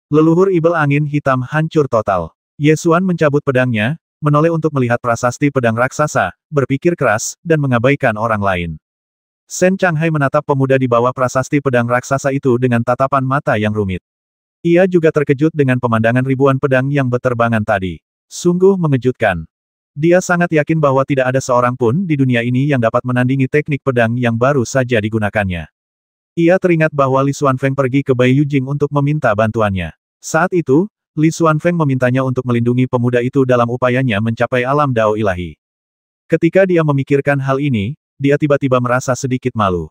Leluhur Ibel Angin Hitam hancur total. Ye Xuan mencabut pedangnya, menoleh untuk melihat prasasti pedang raksasa, berpikir keras, dan mengabaikan orang lain. Shen Changhai menatap pemuda di bawah prasasti pedang raksasa itu dengan tatapan mata yang rumit. Ia juga terkejut dengan pemandangan ribuan pedang yang berterbangan tadi. Sungguh mengejutkan. Dia sangat yakin bahwa tidak ada seorang pun di dunia ini yang dapat menandingi teknik pedang yang baru saja digunakannya. Ia teringat bahwa Li Xuanfeng pergi ke Bai Yujing untuk meminta bantuannya. Saat itu, Li Xuanfeng memintanya untuk melindungi pemuda itu dalam upayanya mencapai alam dao ilahi. Ketika dia memikirkan hal ini, dia tiba-tiba merasa sedikit malu.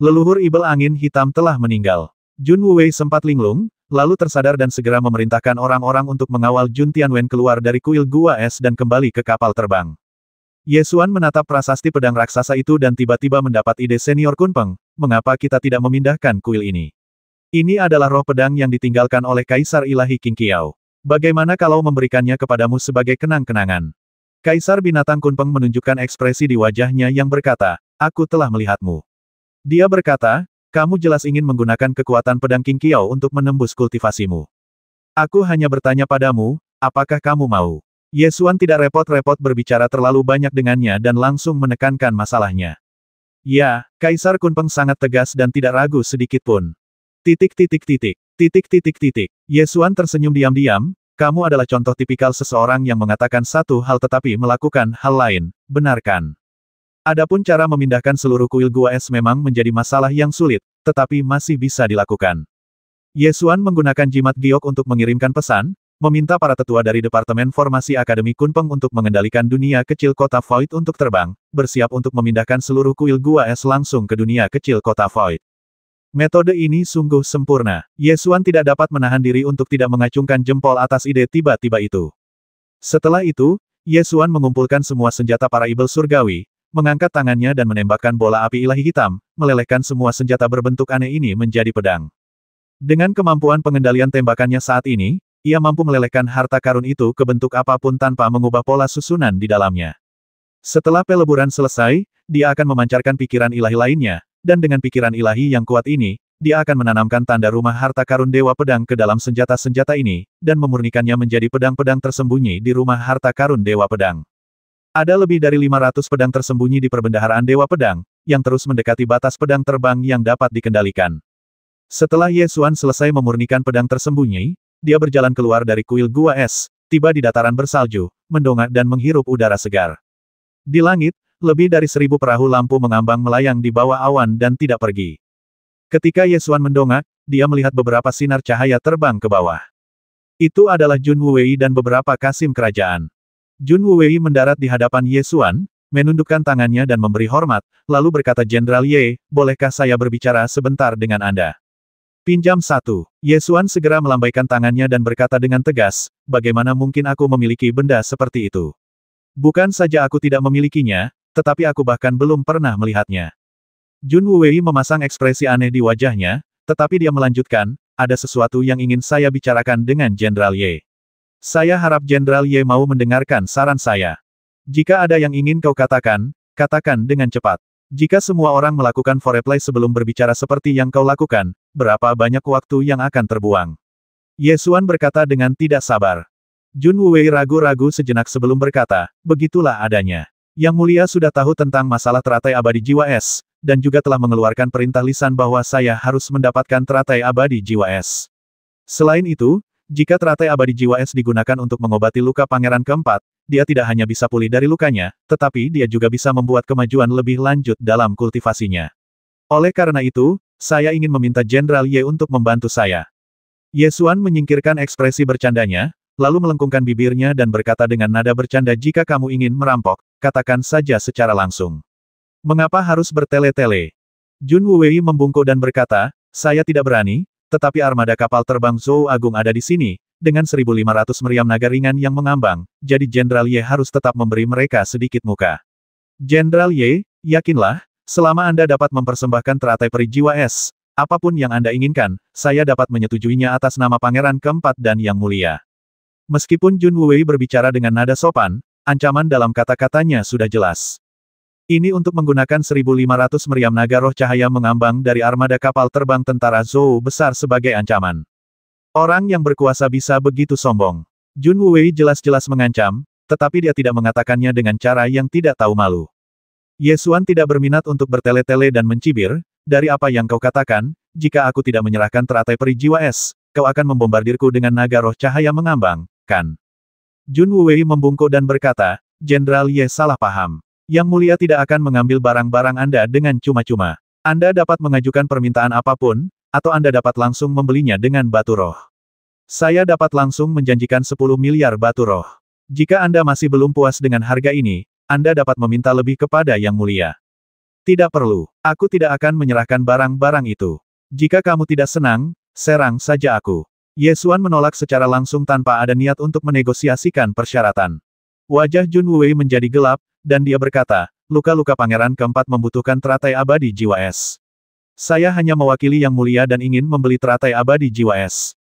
Leluhur Ibel Angin Hitam telah meninggal. Jun Wuwei sempat linglung, lalu tersadar dan segera memerintahkan orang-orang untuk mengawal Jun Tianwen keluar dari kuil Gua Es dan kembali ke kapal terbang. Ye Xuan menatap prasasti pedang raksasa itu dan tiba-tiba mendapat ide senior Kunpeng, mengapa kita tidak memindahkan kuil ini? Ini adalah roh pedang yang ditinggalkan oleh Kaisar Ilahi Qing Qiao. Bagaimana kalau memberikannya kepadamu sebagai kenang-kenangan? Kaisar Binatang Kunpeng menunjukkan ekspresi di wajahnya yang berkata, aku telah melihatmu. Dia berkata, kamu jelas ingin menggunakan kekuatan pedang Qing Qiao untuk menembus kultivasimu. Aku hanya bertanya padamu, apakah kamu mau? Ye Xuan tidak repot-repot berbicara terlalu banyak dengannya dan langsung menekankan masalahnya. Ya, Kaisar Kunpeng sangat tegas dan tidak ragu sedikit pun. Ye Xuan tersenyum diam-diam, kamu adalah contoh tipikal seseorang yang mengatakan satu hal tetapi melakukan hal lain, benar kan? Adapun cara memindahkan seluruh kuil Gua Es memang menjadi masalah yang sulit, tetapi masih bisa dilakukan. Ye Xuan menggunakan jimat giok untuk mengirimkan pesan, meminta para tetua dari Departemen Formasi Akademi Kunpeng untuk mengendalikan dunia kecil kota Void untuk terbang, bersiap untuk memindahkan seluruh kuil Gua Es langsung ke dunia kecil kota Void. Metode ini sungguh sempurna. Ye Xuan tidak dapat menahan diri untuk tidak mengacungkan jempol atas ide tiba-tiba itu. Setelah itu, Ye Xuan mengumpulkan semua senjata para ibel surgawi, mengangkat tangannya dan menembakkan bola api ilahi hitam, melelehkan semua senjata berbentuk aneh ini menjadi pedang. Dengan kemampuan pengendalian tembakannya saat ini, ia mampu melelehkan harta karun itu ke bentuk apapun tanpa mengubah pola susunan di dalamnya. Setelah peleburan selesai, dia akan memancarkan pikiran ilahi lainnya, dan dengan pikiran ilahi yang kuat ini, dia akan menanamkan tanda rumah harta karun Dewa Pedang ke dalam senjata-senjata ini, dan memurnikannya menjadi pedang-pedang tersembunyi di rumah harta karun Dewa Pedang. Ada lebih dari 500 pedang tersembunyi di perbendaharaan Dewa Pedang, yang terus mendekati batas pedang terbang yang dapat dikendalikan. Setelah Ye Xuan selesai memurnikan pedang tersembunyi, dia berjalan keluar dari kuil Gua Es, tiba di dataran bersalju, mendongak dan menghirup udara segar. Di langit, lebih dari 1000 perahu lampu mengambang melayang di bawah awan dan tidak pergi. Ketika Ye Xuan mendongak, dia melihat beberapa sinar cahaya terbang ke bawah. Itu adalah Jun Wuwei dan beberapa kasim kerajaan. Jun Wuwei mendarat di hadapan Ye Xuan, menundukkan tangannya dan memberi hormat, lalu berkata Jenderal Ye, bolehkah saya berbicara sebentar dengan Anda? Pinjam 1. Ye Xuan segera melambaikan tangannya dan berkata dengan tegas, bagaimana mungkin aku memiliki benda seperti itu? Bukan saja aku tidak memilikinya, tetapi aku bahkan belum pernah melihatnya. Jun Wuwei memasang ekspresi aneh di wajahnya, tetapi dia melanjutkan, ada sesuatu yang ingin saya bicarakan dengan Jenderal Ye. Saya harap Jenderal Ye mau mendengarkan saran saya. Jika ada yang ingin kau katakan, katakan dengan cepat. Jika semua orang melakukan foreplay sebelum berbicara seperti yang kau lakukan, berapa banyak waktu yang akan terbuang? Ye Xuan berkata dengan tidak sabar. Jun Wuwei ragu-ragu sejenak sebelum berkata, begitulah adanya. Yang Mulia sudah tahu tentang masalah teratai abadi jiwa es, dan juga telah mengeluarkan perintah lisan bahwa saya harus mendapatkan teratai abadi jiwa es. Selain itu, jika teratai abadi jiwa es digunakan untuk mengobati luka pangeran keempat, dia tidak hanya bisa pulih dari lukanya, tetapi dia juga bisa membuat kemajuan lebih lanjut dalam kultivasinya. Oleh karena itu, saya ingin meminta Jenderal Ye untuk membantu saya. Ye Xuan menyingkirkan ekspresi bercandanya, lalu melengkungkan bibirnya dan berkata dengan nada bercanda jika kamu ingin merampok, katakan saja secara langsung. Mengapa harus bertele-tele? Jun Wuwei membungkuk dan berkata, saya tidak berani, tetapi armada kapal terbang Zhou Agung ada di sini, dengan 1.500 meriam naga ringan yang mengambang, jadi Jenderal Ye harus tetap memberi mereka sedikit muka. Jenderal Ye, yakinlah, selama Anda dapat mempersembahkan teratai peri jiwa es, apapun yang Anda inginkan, saya dapat menyetujuinya atas nama Pangeran Keempat dan Yang Mulia. Meskipun Jun Wuwei berbicara dengan nada sopan, ancaman dalam kata-katanya sudah jelas. Ini untuk menggunakan 1.500 meriam naga roh cahaya mengambang dari armada kapal terbang tentara Zhou besar sebagai ancaman. Orang yang berkuasa bisa begitu sombong. Jun Wei jelas-jelas mengancam, tetapi dia tidak mengatakannya dengan cara yang tidak tahu malu. Ye Xuan tidak berminat untuk bertele-tele dan mencibir, dari apa yang kau katakan, jika aku tidak menyerahkan teratai peri jiwa es, kau akan membombardirku dengan naga roh cahaya mengambang, kan? Jun Wei membungkuk dan berkata, Jenderal Ye salah paham. Yang mulia tidak akan mengambil barang-barang Anda dengan cuma-cuma. Anda dapat mengajukan permintaan apapun, atau Anda dapat langsung membelinya dengan batu roh. Saya dapat langsung menjanjikan 10 miliar batu roh. Jika Anda masih belum puas dengan harga ini, Anda dapat meminta lebih kepada Yang Mulia. Tidak perlu. Aku tidak akan menyerahkan barang-barang itu. Jika kamu tidak senang, serang saja aku. Ye Xuan menolak secara langsung tanpa ada niat untuk menegosiasikan persyaratan. Wajah Jun Wei menjadi gelap, dan dia berkata, luka-luka pangeran keempat membutuhkan teratai abadi jiwa es. Saya hanya mewakili Yang Mulia dan ingin membeli teratai abadi jiwa es.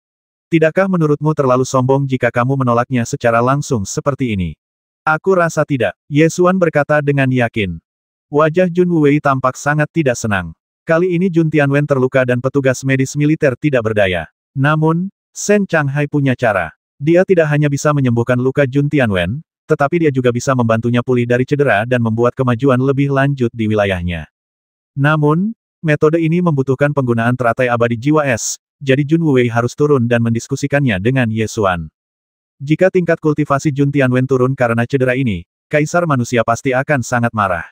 Tidakkah menurutmu terlalu sombong jika kamu menolaknya secara langsung seperti ini? Aku rasa tidak, Ye Xuan berkata dengan yakin. Wajah Jun Wei tampak sangat tidak senang. Kali ini Jun Tianwen terluka dan petugas medis militer tidak berdaya. Namun, Shen Changhai punya cara. Dia tidak hanya bisa menyembuhkan luka Jun Tianwen, tetapi dia juga bisa membantunya pulih dari cedera dan membuat kemajuan lebih lanjut di wilayahnya. Namun, metode ini membutuhkan penggunaan teratai abadi jiwa es, jadi Jun Wei harus turun dan mendiskusikannya dengan Ye Xuan. Jika tingkat kultivasi Jun Tianwen turun karena cedera ini, Kaisar Manusia pasti akan sangat marah.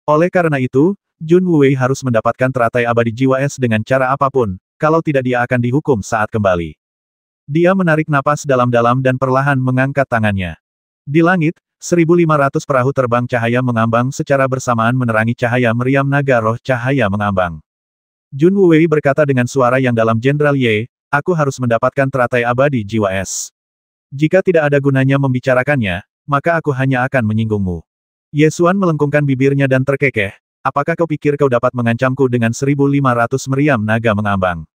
Oleh karena itu, Jun Wei harus mendapatkan teratai abadi jiwa es dengan cara apapun, kalau tidak dia akan dihukum saat kembali. Dia menarik napas dalam-dalam dan perlahan mengangkat tangannya. Di langit, 1.500 perahu terbang cahaya mengambang secara bersamaan menerangi cahaya meriam naga roh cahaya mengambang. Jun Wei berkata dengan suara yang dalam, Jenderal Ye, aku harus mendapatkan teratai abadi jiwa es. Jika tidak ada gunanya membicarakannya, maka aku hanya akan menyinggungmu. Ye Xuan melengkungkan bibirnya dan terkekeh, apakah kau pikir kau dapat mengancamku dengan 1.500 meriam naga mengambang?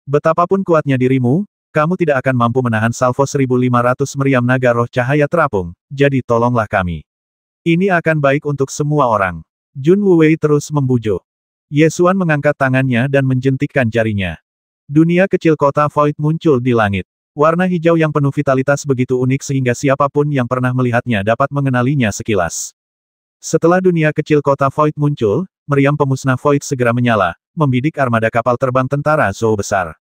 Betapapun kuatnya dirimu, kamu tidak akan mampu menahan salvo 1.500 meriam naga roh cahaya terapung, jadi tolonglah kami. Ini akan baik untuk semua orang. Jun Wei terus membujuk. Ye Xuan mengangkat tangannya dan menjentikkan jarinya. Dunia kecil kota Void muncul di langit. Warna hijau yang penuh vitalitas begitu unik sehingga siapapun yang pernah melihatnya dapat mengenalinya sekilas. Setelah dunia kecil kota Void muncul, meriam pemusnah Void segera menyala, membidik armada kapal terbang tentara Zhou besar.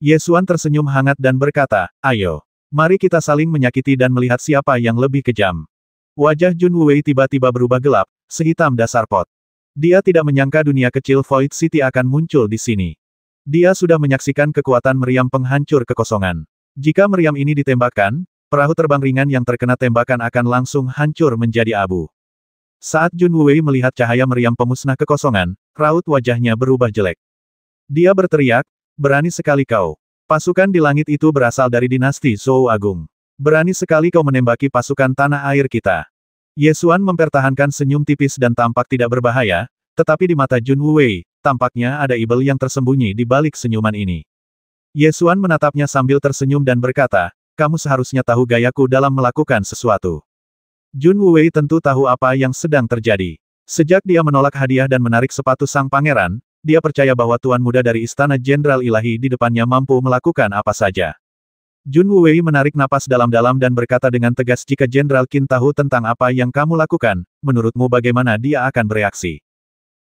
Ye Xuan tersenyum hangat dan berkata, ayo. Mari kita saling menyakiti dan melihat siapa yang lebih kejam. Wajah Jun Wei tiba-tiba berubah gelap, sehitam dasar pot. Dia tidak menyangka dunia kecil Void City akan muncul di sini. Dia sudah menyaksikan kekuatan meriam penghancur kekosongan. Jika meriam ini ditembakkan, perahu terbang ringan yang terkena tembakan akan langsung hancur menjadi abu. Saat Jun Wei melihat cahaya meriam pemusnah kekosongan, raut wajahnya berubah jelek. Dia berteriak, berani sekali kau. Pasukan di langit itu berasal dari dinasti Zhou Agung. Berani sekali kau menembaki pasukan tanah air kita. Ye Xuan mempertahankan senyum tipis dan tampak tidak berbahaya, tetapi di mata Jun Wei, tampaknya ada ibel yang tersembunyi di balik senyuman ini. Ye Xuan menatapnya sambil tersenyum dan berkata, kamu seharusnya tahu gayaku dalam melakukan sesuatu. Jun Wei tentu tahu apa yang sedang terjadi. Sejak dia menolak hadiah dan menarik sepatu sang pangeran, dia percaya bahwa Tuan Muda dari Istana Jenderal Ilahi di depannya mampu melakukan apa saja. Jun Wei menarik napas dalam-dalam dan berkata dengan tegas, jika Jenderal Qin tahu tentang apa yang kamu lakukan, menurutmu bagaimana dia akan bereaksi?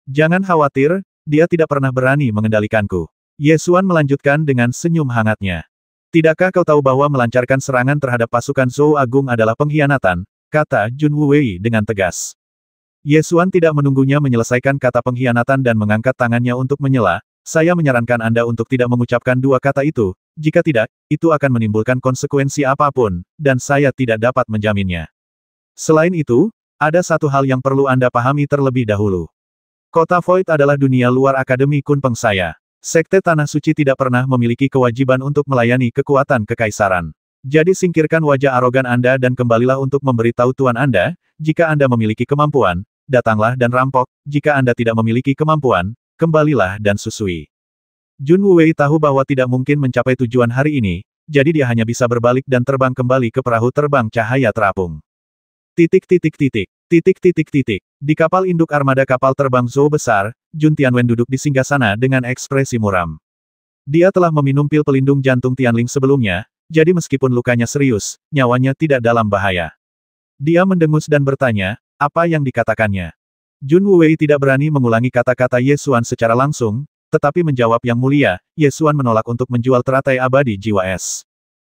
Jangan khawatir, dia tidak pernah berani mengendalikanku. Ye Xuan melanjutkan dengan senyum hangatnya. Tidakkah kau tahu bahwa melancarkan serangan terhadap pasukan Zhou Agung adalah pengkhianatan? Kata Jun Wei dengan tegas. Ye Xuan tidak menunggunya menyelesaikan kata pengkhianatan dan mengangkat tangannya untuk menyela. Saya menyarankan Anda untuk tidak mengucapkan dua kata itu, jika tidak, itu akan menimbulkan konsekuensi apapun, dan saya tidak dapat menjaminnya. Selain itu, ada satu hal yang perlu Anda pahami terlebih dahulu. Kota Void adalah dunia luar Akademi Kunpeng saya. Sekte Tanah Suci tidak pernah memiliki kewajiban untuk melayani kekuatan kekaisaran. Jadi singkirkan wajah arogan Anda dan kembalilah untuk memberitahu Tuan Anda, jika Anda memiliki kemampuan, datanglah dan rampok, jika Anda tidak memiliki kemampuan, kembalilah dan susui. Jun Wei tahu bahwa tidak mungkin mencapai tujuan hari ini, jadi dia hanya bisa berbalik dan terbang kembali ke perahu terbang cahaya terapung. Titik. Di kapal induk armada kapal terbang Zhou besar, Jun Tianwen duduk di singgasana dengan ekspresi muram. Dia telah meminum pil pelindung jantung Tianling sebelumnya, jadi meskipun lukanya serius, nyawanya tidak dalam bahaya. Dia mendengus dan bertanya, apa yang dikatakannya? Jun Wuwei tidak berani mengulangi kata-kata Ye Xuan secara langsung, tetapi menjawab yang mulia, Ye Xuan menolak untuk menjual teratai abadi jiwa es.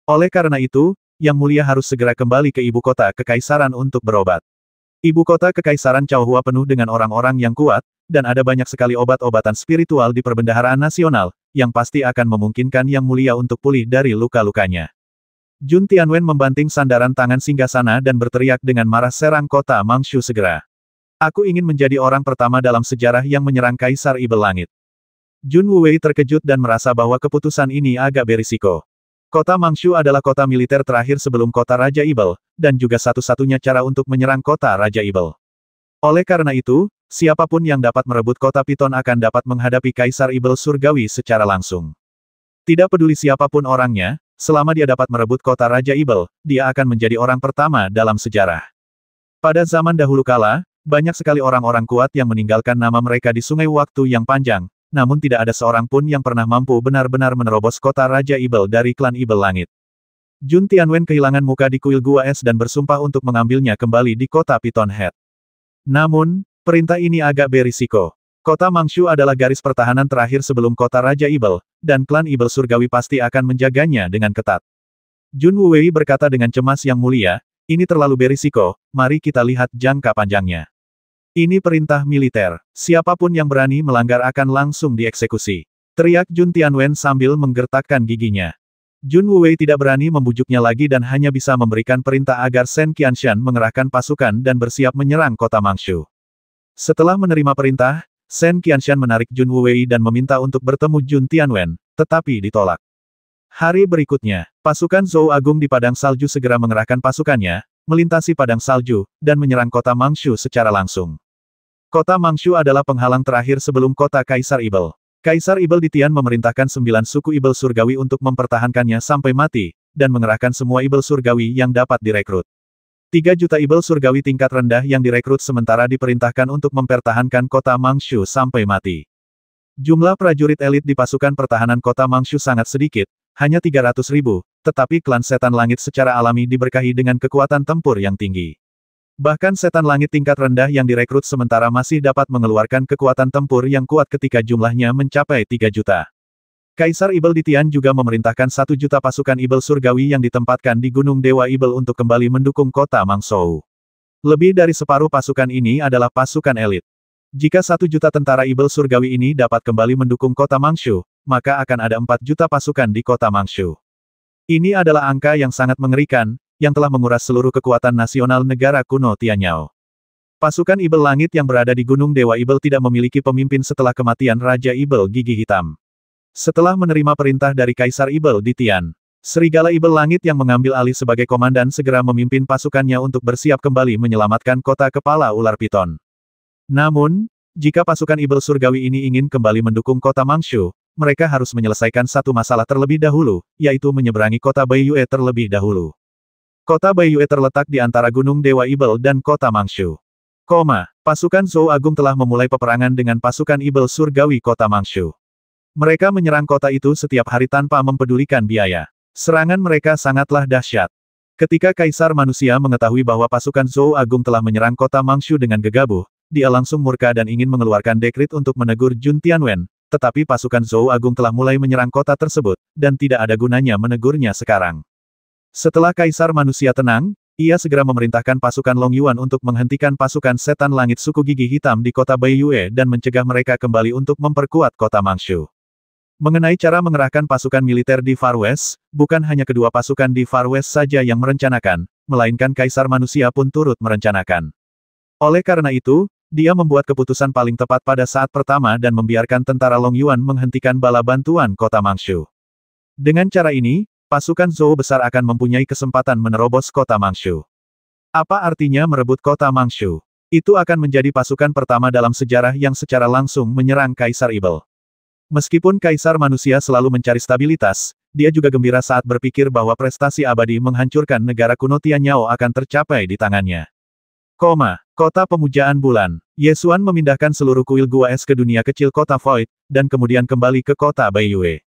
Oleh karena itu, Yang Mulia harus segera kembali ke ibu kota kekaisaran untuk berobat. Ibu kota kekaisaran Chaohua penuh dengan orang-orang yang kuat, dan ada banyak sekali obat-obatan spiritual di perbendaharaan nasional, yang pasti akan memungkinkan Yang Mulia untuk pulih dari luka-lukanya. Jun Tianwen membanting sandaran tangan singgasana dan berteriak dengan marah, serang kota Mangshu segera. Aku ingin menjadi orang pertama dalam sejarah yang menyerang Kaisar Ibel Langit. Jun Wuwei terkejut dan merasa bahwa keputusan ini agak berisiko. Kota Mangshu adalah kota militer terakhir sebelum kota Raja Ibel, dan juga satu-satunya cara untuk menyerang kota Raja Ibel. Oleh karena itu, siapapun yang dapat merebut kota Piton akan dapat menghadapi Kaisar Ibel Surgawi secara langsung. Tidak peduli siapapun orangnya, selama dia dapat merebut kota Raja Ibel, dia akan menjadi orang pertama dalam sejarah. Pada zaman dahulu kala, banyak sekali orang-orang kuat yang meninggalkan nama mereka di sungai waktu yang panjang, namun tidak ada seorang pun yang pernah mampu benar-benar menerobos kota Raja Ibel dari klan Ibel Langit. Jun Tianwen kehilangan muka di kuil Gua Es dan bersumpah untuk mengambilnya kembali di kota Piton Head. Namun, perintah ini agak berisiko. Kota Mangshu adalah garis pertahanan terakhir sebelum kota Raja Ibel, dan klan Ibel Surgawi pasti akan menjaganya dengan ketat. Jun Wuwei berkata dengan cemas, Yang Mulia, ini terlalu berisiko, mari kita lihat jangka panjangnya. Ini perintah militer. Siapapun yang berani melanggar akan langsung dieksekusi. Teriak Jun Tianwen sambil menggertakkan giginya. Jun Wuwei tidak berani membujuknya lagi dan hanya bisa memberikan perintah agar Shen Qianshan mengerahkan pasukan dan bersiap menyerang kota Mangshu. Setelah menerima perintah, Shen Qianshan menarik Jun Wuwei dan meminta untuk bertemu Jun Tianwen, tetapi ditolak. Hari berikutnya, pasukan Zhou Agung di Padang Salju segera mengerahkan pasukannya, melintasi Padang Salju, dan menyerang kota Mangshu secara langsung. Kota Mangshu adalah penghalang terakhir sebelum kota Kaisar Ibel. Kaisar Ibel di Tian memerintahkan 9 suku Ibel Surgawi untuk mempertahankannya sampai mati, dan mengerahkan semua Ibel Surgawi yang dapat direkrut. 3 juta Ibel Surgawi tingkat rendah yang direkrut sementara diperintahkan untuk mempertahankan kota Mangshu sampai mati. Jumlah prajurit elit di pasukan pertahanan kota Mangshu sangat sedikit, hanya 300.000, tetapi klan Setan Langit secara alami diberkahi dengan kekuatan tempur yang tinggi. Bahkan Setan Langit tingkat rendah yang direkrut sementara masih dapat mengeluarkan kekuatan tempur yang kuat ketika jumlahnya mencapai 3 juta. Kaisar Ibel di Tian juga memerintahkan 1 juta pasukan Ibel Surgawi yang ditempatkan di Gunung Dewa Ibel untuk kembali mendukung kota Mangshou. Lebih dari separuh pasukan ini adalah pasukan elit. Jika 1 juta tentara Ibel Surgawi ini dapat kembali mendukung kota Mangshu, maka akan ada 4 juta pasukan di kota Mangshu. Ini adalah angka yang sangat mengerikan, yang telah menguras seluruh kekuatan nasional negara kuno Tianyao. Pasukan Ibel Langit yang berada di Gunung Dewa Ibel tidak memiliki pemimpin setelah kematian Raja Ibel Gigi Hitam. Setelah menerima perintah dari Kaisar Ibel di Tian, Serigala Ibel Langit yang mengambil alih sebagai komandan segera memimpin pasukannya untuk bersiap kembali menyelamatkan kota kepala ular piton. Namun, jika pasukan Ibel Surgawi ini ingin kembali mendukung kota Mangshu, mereka harus menyelesaikan satu masalah terlebih dahulu, yaitu menyeberangi kota Baiyue terlebih dahulu. Kota Baiyue terletak di antara Gunung Dewa Ibel dan kota Mangshu. Pasukan Zhou Agung telah memulai peperangan dengan pasukan Ibel Surgawi kota Mangshu. Mereka menyerang kota itu setiap hari tanpa mempedulikan biaya. Serangan mereka sangatlah dahsyat. Ketika Kaisar Manusia mengetahui bahwa pasukan Zhou Agung telah menyerang kota Mangshu dengan gegabah, dia langsung murka dan ingin mengeluarkan dekrit untuk menegur Jun Tianwen, tetapi pasukan Zhou Agung telah mulai menyerang kota tersebut, dan tidak ada gunanya menegurnya sekarang. Setelah Kaisar Manusia tenang, ia segera memerintahkan pasukan Long Yuan untuk menghentikan pasukan Setan Langit suku Gigi Hitam di kota Baiyue dan mencegah mereka kembali untuk memperkuat kota Mangshu. Mengenai cara mengerahkan pasukan militer di Far West, bukan hanya kedua pasukan di Far West saja yang merencanakan, melainkan Kaisar Manusia pun turut merencanakan. Oleh karena itu, dia membuat keputusan paling tepat pada saat pertama dan membiarkan tentara Long Yuan menghentikan bala bantuan kota Mangshu. Dengan cara ini, pasukan Zhou besar akan mempunyai kesempatan menerobos kota Mangshu. Apa artinya merebut kota Mangshu? Itu akan menjadi pasukan pertama dalam sejarah yang secara langsung menyerang Kaisar Ibel. Meskipun Kaisar Manusia selalu mencari stabilitas, dia juga gembira saat berpikir bahwa prestasi abadi menghancurkan negara kuno Tianyao akan tercapai di tangannya. Kota Pemujaan Bulan. Ye Xuan memindahkan seluruh kuil Gua Es ke dunia kecil kota Void, dan kemudian kembali ke kota Baiyue.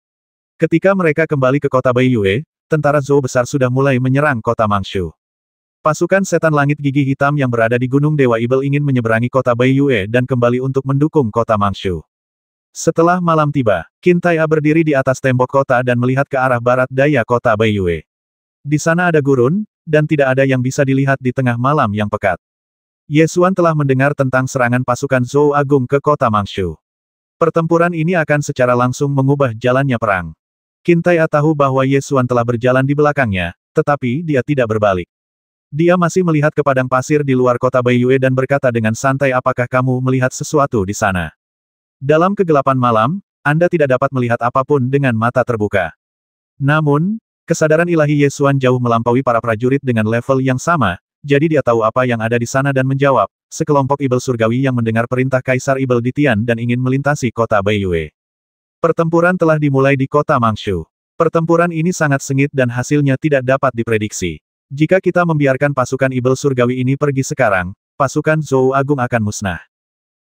Ketika mereka kembali ke kota Baiyue, tentara Zhou besar sudah mulai menyerang kota Mangshu. Pasukan setan langit gigi hitam yang berada di Gunung Dewa Ibel ingin menyeberangi kota Baiyue dan kembali untuk mendukung kota Mangshu. Setelah malam tiba, Qin Tai'er berdiri di atas tembok kota dan melihat ke arah barat daya kota Baiyue. Di sana ada gurun, dan tidak ada yang bisa dilihat di tengah malam yang pekat. Ye Xuan telah mendengar tentang serangan pasukan Zhou Agung ke kota Mangshu. Pertempuran ini akan secara langsung mengubah jalannya perang. Qin Tai'er tahu bahwa Ye Xuan telah berjalan di belakangnya, tetapi dia tidak berbalik. Dia masih melihat ke padang pasir di luar kota Baiyue dan berkata dengan santai, apakah kamu melihat sesuatu di sana? Dalam kegelapan malam, Anda tidak dapat melihat apapun dengan mata terbuka. Namun, kesadaran ilahi Ye Xuan jauh melampaui para prajurit dengan level yang sama, jadi dia tahu apa yang ada di sana dan menjawab, sekelompok Ibel surgawi yang mendengar perintah Kaisar Ibel di Tian dan ingin melintasi kota Baiyue. Pertempuran telah dimulai di kota Mangshu. Pertempuran ini sangat sengit dan hasilnya tidak dapat diprediksi. Jika kita membiarkan pasukan Ibel surgawi ini pergi sekarang, pasukan Zhou Agung akan musnah.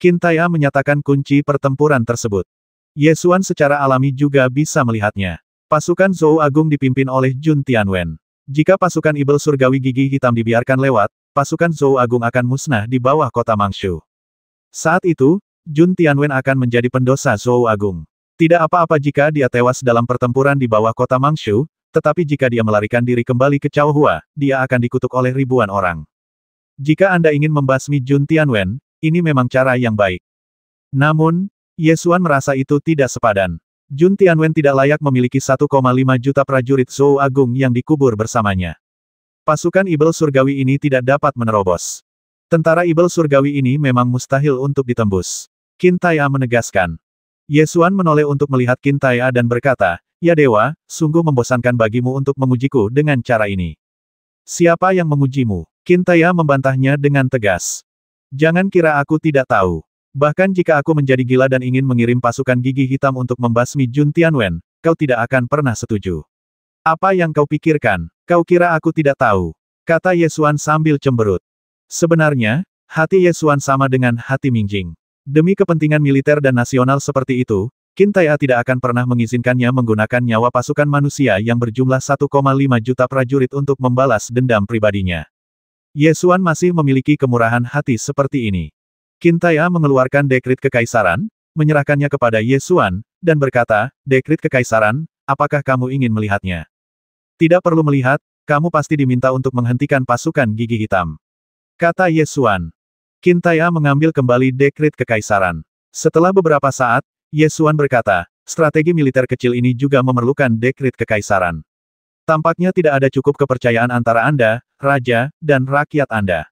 Qin Tai'er menyatakan kunci pertempuran tersebut. Ye Xuan secara alami juga bisa melihatnya. Pasukan Zhou Agung dipimpin oleh Jun Tianwen. Jika pasukan Ibel surgawi gigi hitam dibiarkan lewat, pasukan Zhou Agung akan musnah di bawah kota Mangshu. Saat itu, Jun Tianwen akan menjadi pendosa Zhou Agung. Tidak apa-apa jika dia tewas dalam pertempuran di bawah kota Mangshu, tetapi jika dia melarikan diri kembali ke Chaohua, dia akan dikutuk oleh ribuan orang. Jika Anda ingin membasmi Jun Tianwen, ini memang cara yang baik. Namun, Ye Xuan merasa itu tidak sepadan. Jun Tianwen tidak layak memiliki 1,5 juta prajurit Zhou Agung yang dikubur bersamanya. Pasukan Ibel surgawi ini tidak dapat menerobos. Tentara Ibel surgawi ini memang mustahil untuk ditembus. Qin Tai'er menegaskan. Ye Xuan menoleh untuk melihat Qin Tai'er dan berkata, "Ya dewa, sungguh membosankan bagimu untuk mengujiku dengan cara ini." "Siapa yang mengujimu?" Qin Tai'er membantahnya dengan tegas. "Jangan kira aku tidak tahu. Bahkan jika aku menjadi gila dan ingin mengirim pasukan gigi hitam untuk membasmi Jun Tianwen, kau tidak akan pernah setuju." "Apa yang kau pikirkan? Kau kira aku tidak tahu?" kata Ye Xuan sambil cemberut. Sebenarnya, hati Ye Xuan sama dengan hati Mingjing. Demi kepentingan militer dan nasional seperti itu, Qin Tai'er tidak akan pernah mengizinkannya menggunakan nyawa pasukan manusia yang berjumlah 1,5 juta prajurit untuk membalas dendam pribadinya. Ye Xuan masih memiliki kemurahan hati seperti ini. Qin Tai'er mengeluarkan dekrit kekaisaran, menyerahkannya kepada Ye Xuan, dan berkata, "Dekrit kekaisaran, apakah kamu ingin melihatnya?" "Tidak perlu melihat, kamu pasti diminta untuk menghentikan pasukan gigi hitam," kata Ye Xuan. Qin Tai'er mengambil kembali dekrit kekaisaran. Setelah beberapa saat, Ye Xuan berkata, "Strategi militer kecil ini juga memerlukan dekrit kekaisaran. Tampaknya tidak ada cukup kepercayaan antara Anda, Raja, dan rakyat Anda."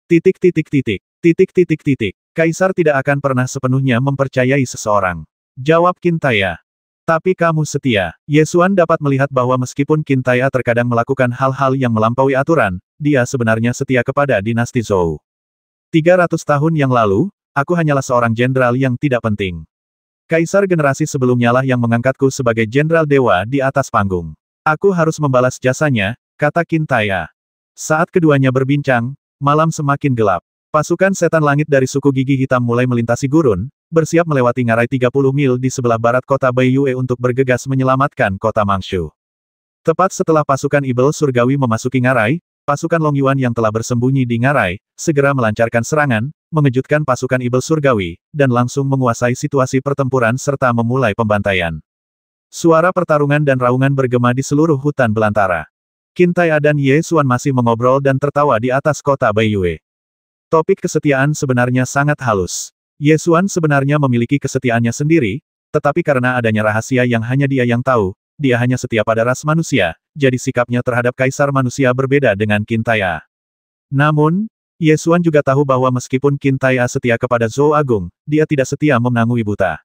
Titik titik titik. Titik titik titik. Kaisar tidak akan pernah sepenuhnya mempercayai seseorang. Jawab Qin Tai'er. Tapi kamu setia. Ye Xuan dapat melihat bahwa meskipun Qin Tai'er terkadang melakukan hal-hal yang melampaui aturan, dia sebenarnya setia kepada dinasti Zhou. 300 tahun yang lalu, aku hanyalah seorang jenderal yang tidak penting. Kaisar generasi sebelumnya lah yang mengangkatku sebagai jenderal dewa di atas panggung. Aku harus membalas jasanya, kata Qin Tai'er. Saat keduanya berbincang, malam semakin gelap. Pasukan setan langit dari suku gigi hitam mulai melintasi gurun, bersiap melewati ngarai 30 mil di sebelah barat kota Baiyue untuk bergegas menyelamatkan kota Mangshu. Tepat setelah pasukan Ibel surgawi memasuki ngarai, pasukan Long Yuan yang telah bersembunyi di ngarai, segera melancarkan serangan, mengejutkan pasukan Ibel surgawi, dan langsung menguasai situasi pertempuran serta memulai pembantaian. Suara pertarungan dan raungan bergema di seluruh hutan belantara. Qin Tai'er dan Ye Xuan masih mengobrol dan tertawa di atas kota Baiyue. Topik kesetiaan sebenarnya sangat halus. Ye Xuan sebenarnya memiliki kesetiaannya sendiri, tetapi karena adanya rahasia yang hanya dia yang tahu, dia hanya setia pada ras manusia, jadi sikapnya terhadap kaisar manusia berbeda dengan Qin Tai'er. Namun, Ye Xuan juga tahu bahwa meskipun Qin Tai'er setia kepada Zhou Agung, dia tidak setia menangui buta.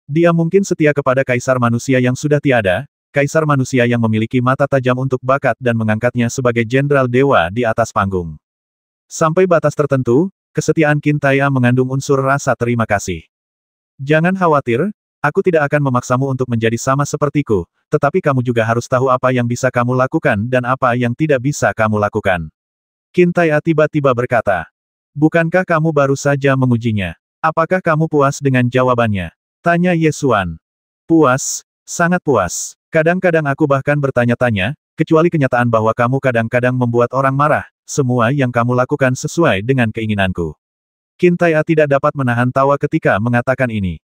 Dia mungkin setia kepada kaisar manusia yang sudah tiada, kaisar manusia yang memiliki mata tajam untuk bakat dan mengangkatnya sebagai jenderal dewa di atas panggung. Sampai batas tertentu, kesetiaan Qin Tai'er mengandung unsur rasa terima kasih. Jangan khawatir, aku tidak akan memaksamu untuk menjadi sama sepertiku, tetapi kamu juga harus tahu apa yang bisa kamu lakukan dan apa yang tidak bisa kamu lakukan. Qin Tai'er tiba-tiba berkata, "Bukankah kamu baru saja mengujinya? Apakah kamu puas dengan jawabannya?" tanya Ye Xuan. "Puas, sangat puas. Kadang-kadang aku bahkan bertanya-tanya, kecuali kenyataan bahwa kamu kadang-kadang membuat orang marah, semua yang kamu lakukan sesuai dengan keinginanku. Qin Tai'e tidak dapat menahan tawa ketika mengatakan ini.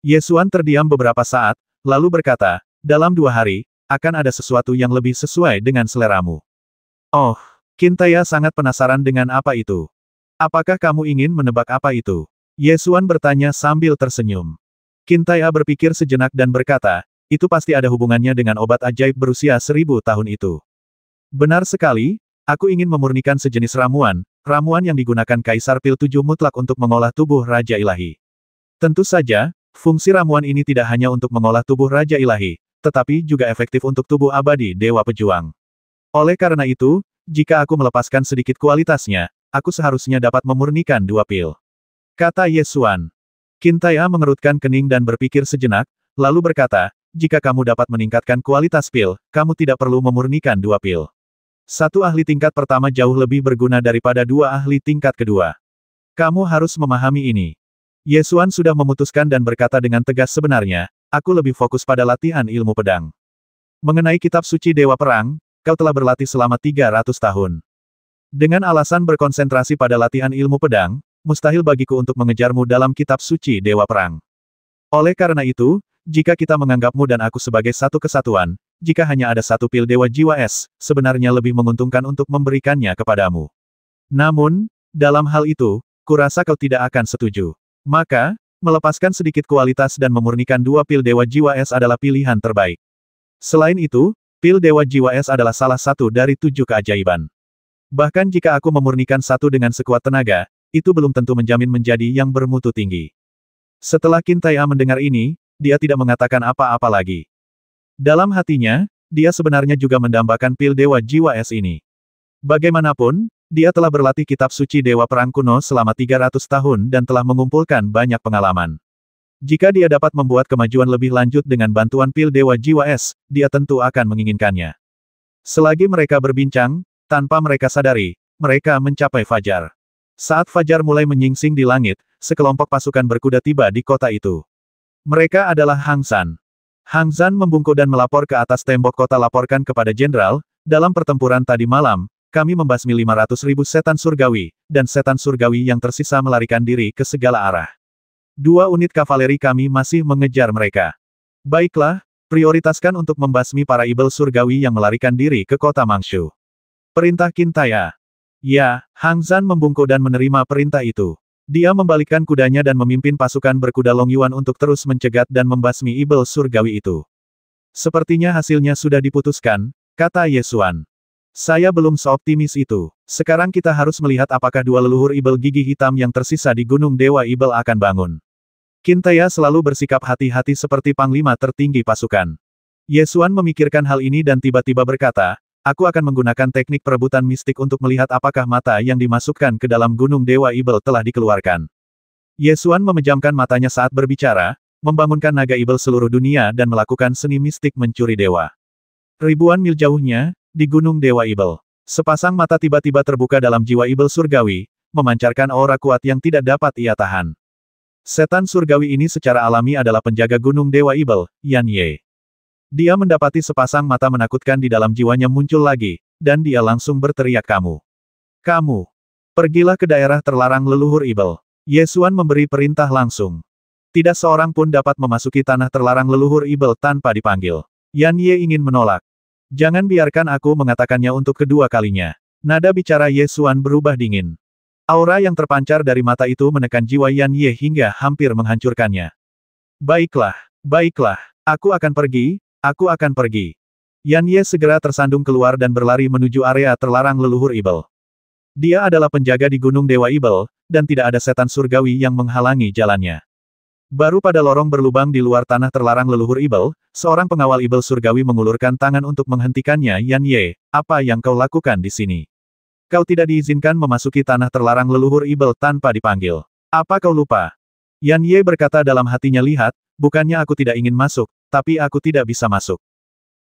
Ye Xuan terdiam beberapa saat, lalu berkata, dalam 2 hari, akan ada sesuatu yang lebih sesuai dengan seleramu. Oh, Qin Tai'e sangat penasaran dengan apa itu. Apakah kamu ingin menebak apa itu? Ye Xuan bertanya sambil tersenyum. Qin Tai'e berpikir sejenak dan berkata, itu pasti ada hubungannya dengan obat ajaib berusia 1000 tahun itu. Benar sekali, aku ingin memurnikan sejenis ramuan, ramuan yang digunakan Kaisar Pil 7 mutlak untuk mengolah tubuh Raja Ilahi. Tentu saja, fungsi ramuan ini tidak hanya untuk mengolah tubuh Raja Ilahi, tetapi juga efektif untuk tubuh abadi Dewa Pejuang. Oleh karena itu, jika aku melepaskan sedikit kualitasnya, aku seharusnya dapat memurnikan 2 pil. Kata Ye Xuan. Qin Tai'e mengerutkan kening dan berpikir sejenak, lalu berkata, jika kamu dapat meningkatkan kualitas pil, kamu tidak perlu memurnikan 2 pil. 1 ahli tingkat pertama jauh lebih berguna daripada 2 ahli tingkat kedua. Kamu harus memahami ini. Ye Xuan sudah memutuskan dan berkata dengan tegas sebenarnya, aku lebih fokus pada latihan ilmu pedang. Mengenai kitab suci Dewa Perang, kau telah berlatih selama 300 tahun. Dengan alasan berkonsentrasi pada latihan ilmu pedang, mustahil bagiku untuk mengejarmu dalam kitab suci Dewa Perang. Oleh karena itu, jika kita menganggapmu dan aku sebagai satu kesatuan, jika hanya ada 1 pil Dewa Jiwa Es, sebenarnya lebih menguntungkan untuk memberikannya kepadamu. Namun, dalam hal itu, kurasa kau tidak akan setuju. Maka, melepaskan sedikit kualitas dan memurnikan 2 pil Dewa Jiwa Es adalah pilihan terbaik. Selain itu, pil Dewa Jiwa Es adalah salah satu dari 7 keajaiban. Bahkan jika aku memurnikan 1 dengan sekuat tenaga, itu belum tentu menjamin menjadi yang bermutu tinggi. Setelah Qin Tai'e mendengar ini, dia tidak mengatakan apa-apa lagi. Dalam hatinya, dia sebenarnya juga mendambakan pil Dewa Jiwa Es ini. Bagaimanapun, dia telah berlatih kitab suci Dewa Perang kuno selama 300 tahun dan telah mengumpulkan banyak pengalaman. Jika dia dapat membuat kemajuan lebih lanjut dengan bantuan pil Dewa Jiwa Es, dia tentu akan menginginkannya. Selagi mereka berbincang, tanpa mereka sadari, mereka mencapai fajar. Saat fajar mulai menyingsing di langit, sekelompok pasukan berkuda tiba di kota itu. Mereka adalah Hang Zan. Hang Zan membungkuk dan melapor ke atas tembok kota laporkan kepada jenderal, dalam pertempuran tadi malam, kami membasmi 500.000 setan surgawi, dan setan surgawi yang tersisa melarikan diri ke segala arah. 2 unit kavaleri kami masih mengejar mereka. Baiklah, prioritaskan untuk membasmi para ibel surgawi yang melarikan diri ke kota Mangshu. Perintah Qin Tai'e. Ya, Hang Zan membungkuk dan menerima perintah itu. Dia membalikkan kudanya dan memimpin pasukan berkuda Long Yuan untuk terus mencegat dan membasmi ibel surgawi itu. Sepertinya hasilnya sudah diputuskan, kata Ye Xuan. Saya belum seoptimis itu. Sekarang kita harus melihat apakah 2 leluhur ibel gigi hitam yang tersisa di Gunung Dewa Ibel akan bangun. Qin Tai'e selalu bersikap hati-hati seperti panglima tertinggi pasukan. Ye Xuan memikirkan hal ini dan tiba-tiba berkata, aku akan menggunakan teknik perebutan mistik untuk melihat apakah mata yang dimasukkan ke dalam Gunung Dewa Ibel telah dikeluarkan. Ye Xuan memejamkan matanya saat berbicara, membangunkan naga Ibel seluruh dunia dan melakukan seni mistik mencuri dewa. Ribuan mil jauhnya, di Gunung Dewa Ibel, sepasang mata tiba-tiba terbuka dalam jiwa Ibel surgawi, memancarkan aura kuat yang tidak dapat ia tahan. Setan surgawi ini secara alami adalah penjaga Gunung Dewa Ibel, Yan Ye. Dia mendapati sepasang mata menakutkan di dalam jiwanya muncul lagi, dan dia langsung berteriak kamu. Pergilah ke daerah terlarang leluhur Ibel. Ye Xuan memberi perintah langsung. Tidak seorang pun dapat memasuki tanah terlarang leluhur Ibel tanpa dipanggil. Yan Ye ingin menolak. Jangan biarkan aku mengatakannya untuk kedua kalinya. Nada bicara Ye Xuan berubah dingin. Aura yang terpancar dari mata itu menekan jiwa Yan Ye hingga hampir menghancurkannya. Baiklah, aku akan pergi. Yan Ye segera tersandung keluar dan berlari menuju area terlarang leluhur Ibel. Dia adalah penjaga di Gunung Dewa Ibel, dan tidak ada setan surgawi yang menghalangi jalannya. Baru pada lorong berlubang di luar tanah terlarang leluhur Ibel, seorang pengawal Ibel surgawi mengulurkan tangan untuk menghentikannya. Yan Ye, apa yang kau lakukan di sini? Kau tidak diizinkan memasuki tanah terlarang leluhur Ibel tanpa dipanggil. Apa kau lupa? Yan Ye berkata dalam hatinya, lihat, bukannya aku tidak ingin masuk, tapi aku tidak bisa masuk.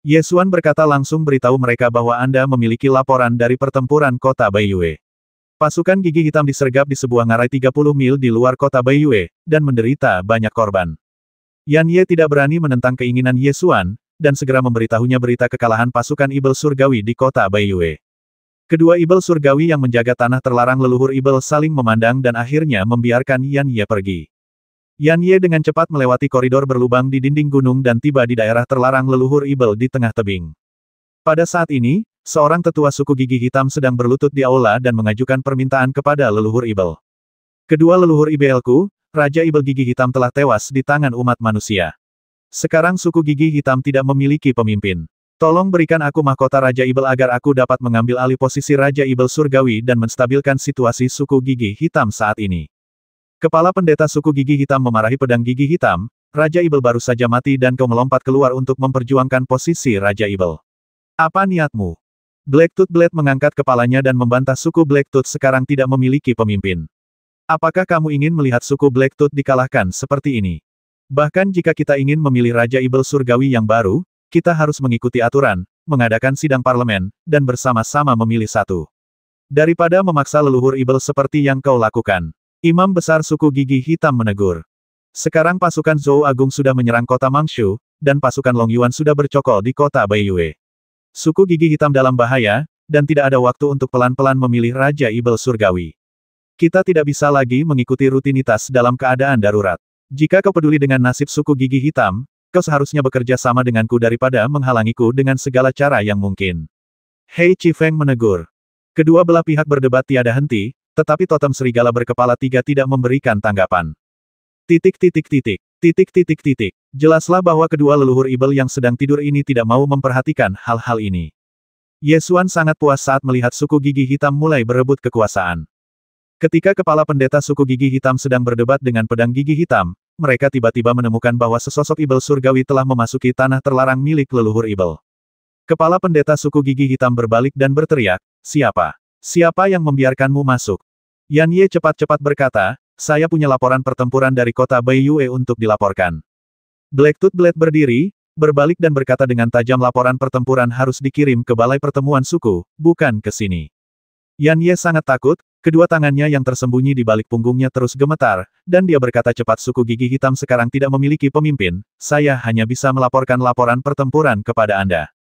Ye Xuan berkata langsung beritahu mereka bahwa Anda memiliki laporan dari pertempuran kota Baiyue. Pasukan gigi hitam disergap di sebuah ngarai 30 mil di luar kota Baiyue, dan menderita banyak korban. Yan Ye tidak berani menentang keinginan Ye Xuan, dan segera memberitahunya berita kekalahan pasukan Ibel Surgawi di kota Baiyue. Kedua Ibel Surgawi yang menjaga tanah terlarang leluhur Ibel saling memandang dan akhirnya membiarkan Yan Ye pergi. Yan Ye dengan cepat melewati koridor berlubang di dinding gunung dan tiba di daerah terlarang leluhur Ibel di tengah tebing. Pada saat ini, seorang tetua suku gigi hitam sedang berlutut di aula dan mengajukan permintaan kepada leluhur Ibel. Kedua leluhur Ibelku, Raja Ibel Gigi Hitam telah tewas di tangan umat manusia. Sekarang suku gigi hitam tidak memiliki pemimpin. Tolong berikan aku mahkota Raja Ibel agar aku dapat mengambil alih posisi Raja Ibel Surgawi dan menstabilkan situasi suku gigi hitam saat ini. Kepala pendeta suku gigi hitam memarahi pedang gigi hitam, Raja Ibel baru saja mati dan kau melompat keluar untuk memperjuangkan posisi Raja Ibel. Apa niatmu? Blacktooth Blade mengangkat kepalanya dan membantah suku Blacktooth sekarang tidak memiliki pemimpin. Apakah kamu ingin melihat suku Blacktooth dikalahkan seperti ini? Bahkan jika kita ingin memilih Raja Ibel Surgawi yang baru, kita harus mengikuti aturan, mengadakan sidang parlemen, dan bersama-sama memilih satu. Daripada memaksa leluhur Ibel seperti yang kau lakukan. Imam besar suku gigi hitam menegur. Sekarang pasukan Zhou Agung sudah menyerang kota Mangshu, dan pasukan Long Yuan sudah bercokol di kota Baiyue. Suku gigi hitam dalam bahaya, dan tidak ada waktu untuk pelan-pelan memilih Raja Ibel Surgawi. Kita tidak bisa lagi mengikuti rutinitas dalam keadaan darurat. Jika kau peduli dengan nasib suku gigi hitam, kau seharusnya bekerja sama denganku daripada menghalangiku dengan segala cara yang mungkin. Hei Chifeng menegur. Kedua belah pihak berdebat tiada henti, tetapi totem serigala berkepala tiga tidak memberikan tanggapan. Jelaslah bahwa kedua leluhur Ibel yang sedang tidur ini tidak mau memperhatikan hal-hal ini. Yesuan sangat puas saat melihat suku gigi hitam mulai berebut kekuasaan. Ketika kepala pendeta suku gigi hitam sedang berdebat dengan pedang gigi hitam, mereka tiba-tiba menemukan bahwa sesosok Ibel Surgawi telah memasuki tanah terlarang milik leluhur Ibel. Kepala pendeta suku gigi hitam berbalik dan berteriak, "Siapa? Siapa yang membiarkanmu masuk?" Yan Ye cepat-cepat berkata, "Saya punya laporan pertempuran dari kota Baiyue untuk dilaporkan." Blacktooth Blade berdiri, berbalik dan berkata dengan tajam, "Laporan pertempuran harus dikirim ke balai pertemuan suku, bukan ke sini." Yan Ye sangat takut, kedua tangannya yang tersembunyi di balik punggungnya terus gemetar, dan dia berkata cepat, "Suku gigi hitam sekarang tidak memiliki pemimpin, saya hanya bisa melaporkan laporan pertempuran kepada Anda."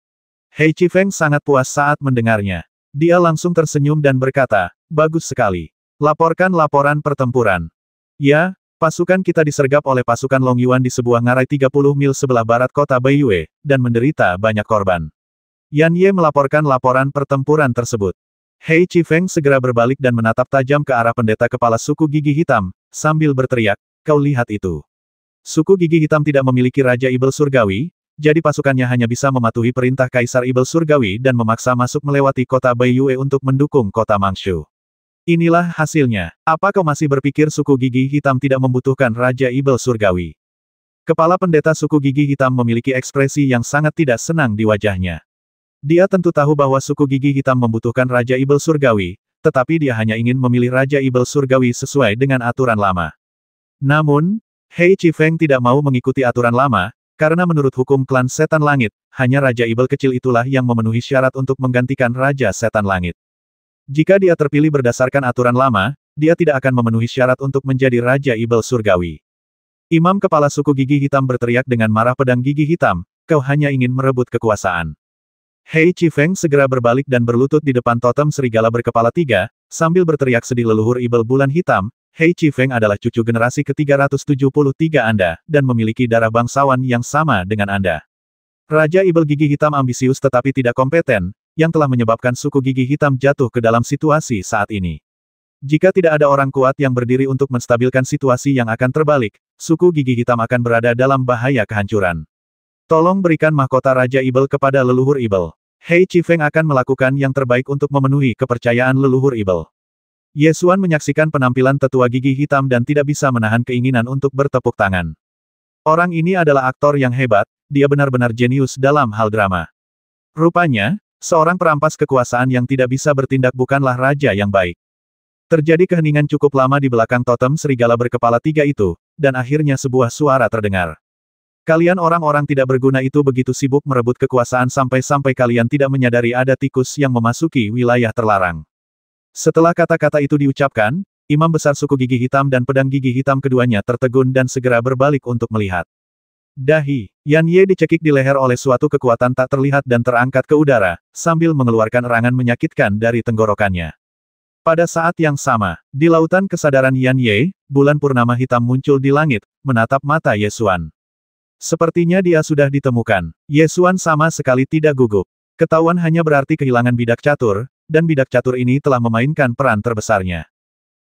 Hei Chifeng sangat puas saat mendengarnya. Dia langsung tersenyum dan berkata, "Bagus sekali. Laporkan laporan pertempuran." "Ya, pasukan kita disergap oleh pasukan Long Yuan di sebuah ngarai 30 mil sebelah barat kota Baiyue, dan menderita banyak korban." Yan Ye melaporkan laporan pertempuran tersebut. Hei Chifeng segera berbalik dan menatap tajam ke arah pendeta kepala suku gigi hitam, sambil berteriak, "Kau lihat itu. Suku gigi hitam tidak memiliki Raja Ibel Surgawi, jadi pasukannya hanya bisa mematuhi perintah Kaisar Ibel Surgawi dan memaksa masuk melewati kota Baiyue untuk mendukung kota Mangshu. Inilah hasilnya. Apa kau masih berpikir suku gigi hitam tidak membutuhkan Raja Ibel Surgawi?" Kepala pendeta suku gigi hitam memiliki ekspresi yang sangat tidak senang di wajahnya. Dia tentu tahu bahwa suku gigi hitam membutuhkan Raja Ibel Surgawi, tetapi dia hanya ingin memilih Raja Ibel Surgawi sesuai dengan aturan lama. Namun, Hei Chifeng tidak mau mengikuti aturan lama, karena menurut hukum klan Setan Langit, hanya Raja Ibel kecil itulah yang memenuhi syarat untuk menggantikan Raja Setan Langit. Jika dia terpilih berdasarkan aturan lama, dia tidak akan memenuhi syarat untuk menjadi Raja Ibel Surgawi. Imam kepala suku gigi hitam berteriak dengan marah, pedang gigi hitam, "Kau hanya ingin merebut kekuasaan." Hei Chifeng segera berbalik dan berlutut di depan totem serigala berkepala tiga, sambil berteriak sedih, "Leluhur Ibel Bulan Hitam, Hei Chifeng adalah cucu generasi ke-373 Anda, dan memiliki darah bangsawan yang sama dengan Anda. Raja Ibel Gigi Hitam ambisius tetapi tidak kompeten, yang telah menyebabkan suku gigi hitam jatuh ke dalam situasi saat ini. Jika tidak ada orang kuat yang berdiri untuk menstabilkan situasi yang akan terbalik, suku gigi hitam akan berada dalam bahaya kehancuran. Tolong berikan mahkota Raja Ibel kepada leluhur Ibel. Hei Chifeng akan melakukan yang terbaik untuk memenuhi kepercayaan leluhur Ibel." Yesuan menyaksikan penampilan tetua gigi hitam dan tidak bisa menahan keinginan untuk bertepuk tangan. Orang ini adalah aktor yang hebat, dia benar-benar jenius dalam hal drama. Rupanya, seorang perampas kekuasaan yang tidak bisa bertindak bukanlah raja yang baik. Terjadi keheningan cukup lama di belakang totem serigala berkepala tiga itu, dan akhirnya sebuah suara terdengar. "Kalian orang-orang tidak berguna itu begitu sibuk merebut kekuasaan sampai-sampai kalian tidak menyadari ada tikus yang memasuki wilayah terlarang." Setelah kata-kata itu diucapkan, imam besar suku gigi hitam dan pedang gigi hitam keduanya tertegun dan segera berbalik untuk melihat. Dahi, Yan Ye dicekik di leher oleh suatu kekuatan tak terlihat dan terangkat ke udara, sambil mengeluarkan erangan menyakitkan dari tenggorokannya. Pada saat yang sama, di lautan kesadaran Yan Ye, bulan purnama hitam muncul di langit, menatap mata Ye Xuan. Sepertinya dia sudah ditemukan. Ye Xuan sama sekali tidak gugup. Ketahuan hanya berarti kehilangan bidak catur, dan bidak catur ini telah memainkan peran terbesarnya.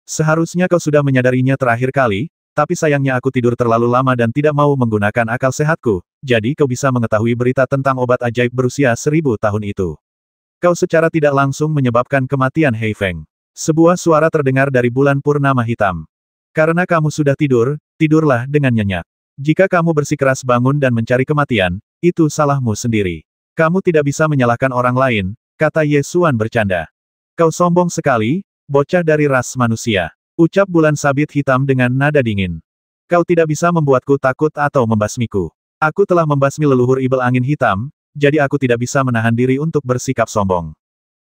Seharusnya kau sudah menyadarinya terakhir kali, tapi sayangnya aku tidur terlalu lama dan tidak mau menggunakan akal sehatku, jadi kau bisa mengetahui berita tentang obat ajaib berusia 1000 tahun itu. Kau secara tidak langsung menyebabkan kematian Hei Feng. Sebuah suara terdengar dari bulan purnama hitam. Karena kamu sudah tidur, tidurlah dengan nyenyak. Jika kamu bersikeras bangun dan mencari kematian, itu salahmu sendiri. Kamu tidak bisa menyalahkan orang lain, kata Ye Xuan bercanda. Kau sombong sekali, bocah dari ras manusia. Ucap bulan sabit hitam dengan nada dingin. Kau tidak bisa membuatku takut atau membasmiku. Aku telah membasmi leluhur ibel angin hitam, jadi aku tidak bisa menahan diri untuk bersikap sombong.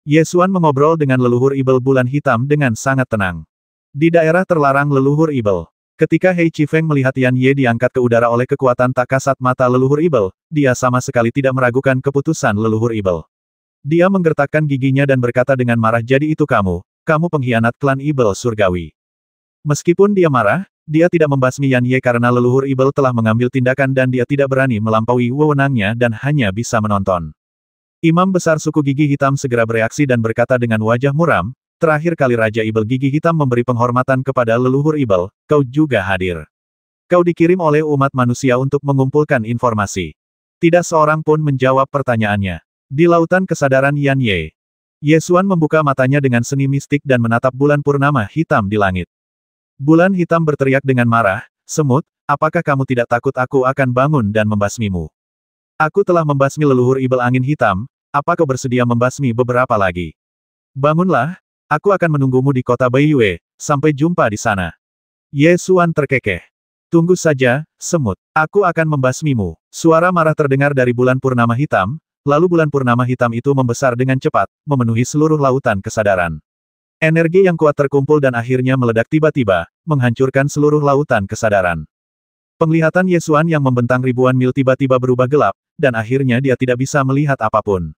Ye Xuan mengobrol dengan leluhur ibel bulan hitam dengan sangat tenang. Di daerah terlarang leluhur ibel. Ketika Hei Qifeng melihat Yan Ye diangkat ke udara oleh kekuatan tak kasat mata leluhur ibel, dia sama sekali tidak meragukan keputusan leluhur ibel. Dia menggertakkan giginya dan berkata dengan marah, jadi itu kamu pengkhianat klan ibel surgawi. Meskipun dia marah, dia tidak membasmi Yan Ye karena leluhur ibel telah mengambil tindakan dan dia tidak berani melampaui wewenangnya dan hanya bisa menonton. Imam besar suku gigi hitam segera bereaksi dan berkata dengan wajah muram, terakhir kali Raja Ibel Gigi Hitam memberi penghormatan kepada leluhur Ibel, kau juga hadir. Kau dikirim oleh umat manusia untuk mengumpulkan informasi. Tidak seorang pun menjawab pertanyaannya. Di lautan kesadaran Yan Ye, Ye Xuan membuka matanya dengan seni mistik dan menatap bulan purnama hitam di langit. Bulan hitam berteriak dengan marah, semut, apakah kamu tidak takut aku akan bangun dan membasmimu? Aku telah membasmi leluhur ibel angin hitam, apa kau bersedia membasmi beberapa lagi? Bangunlah, aku akan menunggumu di kota Baiyue, sampai jumpa di sana. Ye Xuan terkekeh. Tunggu saja, semut, aku akan membasmimu. Suara marah terdengar dari bulan purnama hitam, lalu bulan purnama hitam itu membesar dengan cepat, memenuhi seluruh lautan kesadaran. Energi yang kuat terkumpul dan akhirnya meledak tiba-tiba, menghancurkan seluruh lautan kesadaran. Penglihatan Ye Xuan yang membentang ribuan mil tiba-tiba berubah gelap, dan akhirnya dia tidak bisa melihat apapun.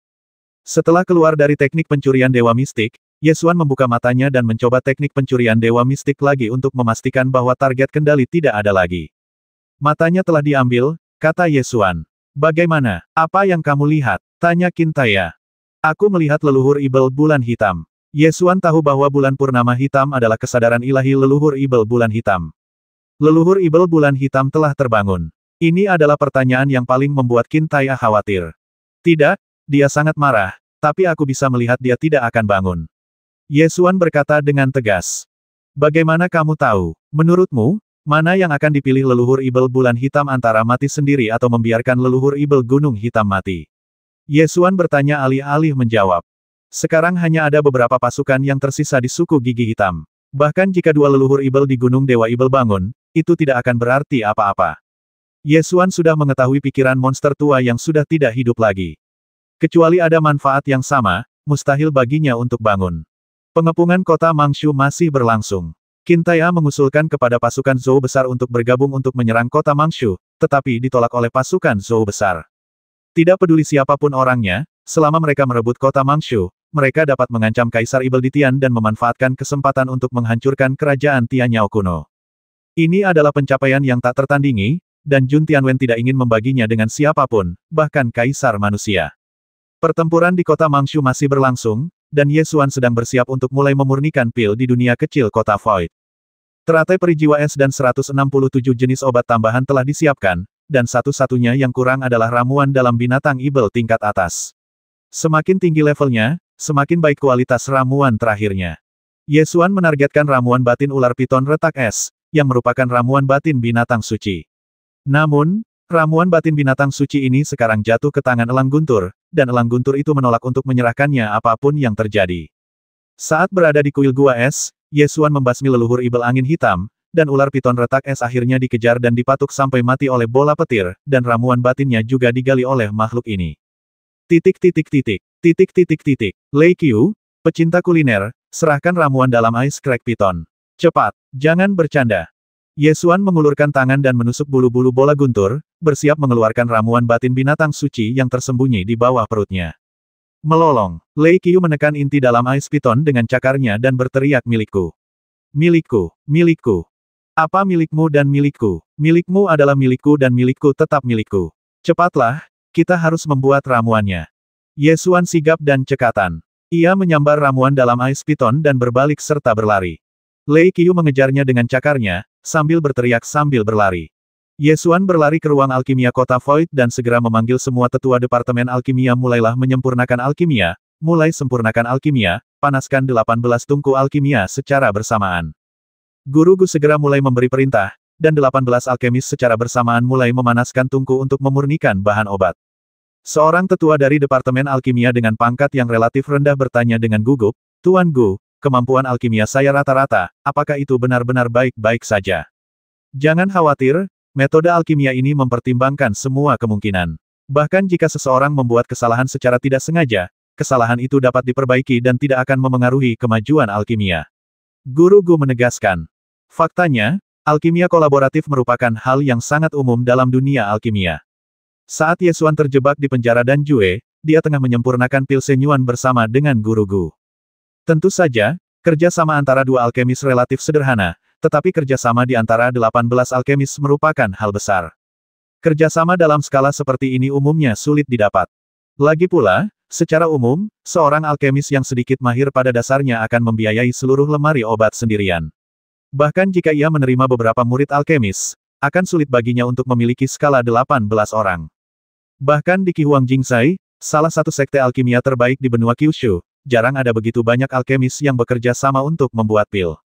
Setelah keluar dari teknik pencurian Dewa Mistik, Ye Xuan membuka matanya dan mencoba teknik pencurian Dewa Mistik lagi untuk memastikan bahwa target kendali tidak ada lagi. Matanya telah diambil, kata Ye Xuan. Bagaimana? Apa yang kamu lihat? Tanya Qintaya. Aku melihat leluhur ibel bulan hitam. Ye Xuan tahu bahwa bulan purnama hitam adalah kesadaran ilahi leluhur ibel bulan hitam. Leluhur ibel bulan hitam telah terbangun. Ini adalah pertanyaan yang paling membuat Qintaya khawatir. Tidak, dia sangat marah, tapi aku bisa melihat dia tidak akan bangun. Ye Xuan berkata dengan tegas. Bagaimana kamu tahu? Menurutmu, mana yang akan dipilih leluhur ibel bulan hitam antara mati sendiri atau membiarkan leluhur ibel gunung hitam mati? Ye Xuan bertanya alih-alih menjawab. Sekarang hanya ada beberapa pasukan yang tersisa di suku gigi hitam. Bahkan jika dua leluhur ibel di gunung Dewa Ibel bangun, itu tidak akan berarti apa-apa. Ye Xuan sudah mengetahui pikiran monster tua yang sudah tidak hidup lagi. Kecuali ada manfaat yang sama, mustahil baginya untuk bangun. Pengepungan kota Mangshu masih berlangsung. Qintaya mengusulkan kepada pasukan Zhou besar untuk bergabung untuk menyerang kota Mangshu, tetapi ditolak oleh pasukan Zhou besar. Tidak peduli siapapun orangnya, selama mereka merebut kota Mangshu, mereka dapat mengancam Kaisar Ibel di Tian dan memanfaatkan kesempatan untuk menghancurkan kerajaan Tianyao kuno. Ini adalah pencapaian yang tak tertandingi, dan Jun Tianwen tidak ingin membaginya dengan siapapun, bahkan Kaisar Manusia. Pertempuran di kota Mangshu masih berlangsung, dan Ye Xuan sedang bersiap untuk mulai memurnikan pil di dunia kecil kota Void. Teratai peri jiwa es dan 167 jenis obat tambahan telah disiapkan, dan satu-satunya yang kurang adalah ramuan dalam binatang Ibel tingkat atas. Semakin tinggi levelnya, semakin baik kualitas ramuan terakhirnya. Ye Xuan menargetkan ramuan batin ular piton retak es, yang merupakan ramuan batin binatang suci. Namun, ramuan batin binatang suci ini sekarang jatuh ke tangan Elang Guntur, dan Elang Guntur itu menolak untuk menyerahkannya apapun yang terjadi. Saat berada di kuil gua es, Ye Xuan membasmi leluhur ibel angin hitam, dan ular piton retak es akhirnya dikejar dan dipatuk sampai mati oleh bola petir, dan ramuan batinnya juga digali oleh makhluk ini. Lei Qiu, pecinta kuliner, serahkan ramuan dalam Ice Crack Piton. Cepat, jangan bercanda. Ye Xuan mengulurkan tangan dan menusuk bulu-bulu bola guntur, bersiap mengeluarkan ramuan batin binatang suci yang tersembunyi di bawah perutnya. Melolong, Lei Qiu menekan inti dalam Ice Piton dengan cakarnya dan berteriak milikku. Milikku, milikku. Apa milikmu dan milikku? Milikmu adalah milikku dan milikku tetap milikku. Cepatlah, kita harus membuat ramuannya. Ye Xuan sigap dan cekatan. Ia menyambar ramuan dalam Ice Piton dan berbalik serta berlari. Lei Qiu mengejarnya dengan cakarnya, sambil berteriak sambil berlari. Ye Xuan berlari ke ruang alkimia kota Void dan segera memanggil semua tetua departemen alkimia mulailah menyempurnakan alkimia, mulai sempurnakan alkimia, panaskan 18 tungku alkimia secara bersamaan. Guru Gu segera mulai memberi perintah, dan 18 alkemis secara bersamaan mulai memanaskan tungku untuk memurnikan bahan obat. Seorang tetua dari departemen alkimia dengan pangkat yang relatif rendah bertanya dengan gugup, Tuan Gu, kemampuan alkimia saya rata-rata, apakah itu benar-benar baik-baik saja? Jangan khawatir, metode alkimia ini mempertimbangkan semua kemungkinan. Bahkan jika seseorang membuat kesalahan secara tidak sengaja, kesalahan itu dapat diperbaiki dan tidak akan memengaruhi kemajuan alkimia. Guru Gu menegaskan. Faktanya, alkimia kolaboratif merupakan hal yang sangat umum dalam dunia alkimia. Saat Ye Xuan terjebak di penjara dan Jue, dia tengah menyempurnakan pil senyuan bersama dengan Guru Gu. Tentu saja, kerja sama antara dua alkemis relatif sederhana, tetapi kerja sama di antara 18 alkemis merupakan hal besar. Kerja sama dalam skala seperti ini umumnya sulit didapat. Lagi pula, secara umum, seorang alkemis yang sedikit mahir pada dasarnya akan membiayai seluruh lemari obat sendirian. Bahkan jika ia menerima beberapa murid alkemis, akan sulit baginya untuk memiliki skala 18 orang. Bahkan di Qihuang Jingsai, salah satu sekte alkimia terbaik di benua Kyushu, jarang ada begitu banyak alkemis yang bekerja sama untuk membuat pil.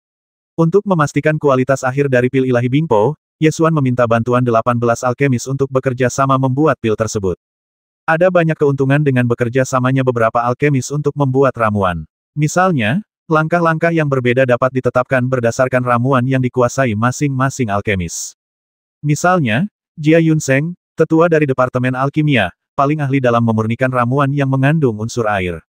Untuk memastikan kualitas akhir dari pil ilahi Bingpo, Ye Xuan meminta bantuan 18 alkemis untuk bekerja sama membuat pil tersebut. Ada banyak keuntungan dengan bekerja samanya beberapa alkemis untuk membuat ramuan. Misalnya, langkah-langkah yang berbeda dapat ditetapkan berdasarkan ramuan yang dikuasai masing-masing alkemis. Misalnya, Jia Yunseng, tetua dari Departemen Alkimia, paling ahli dalam memurnikan ramuan yang mengandung unsur air.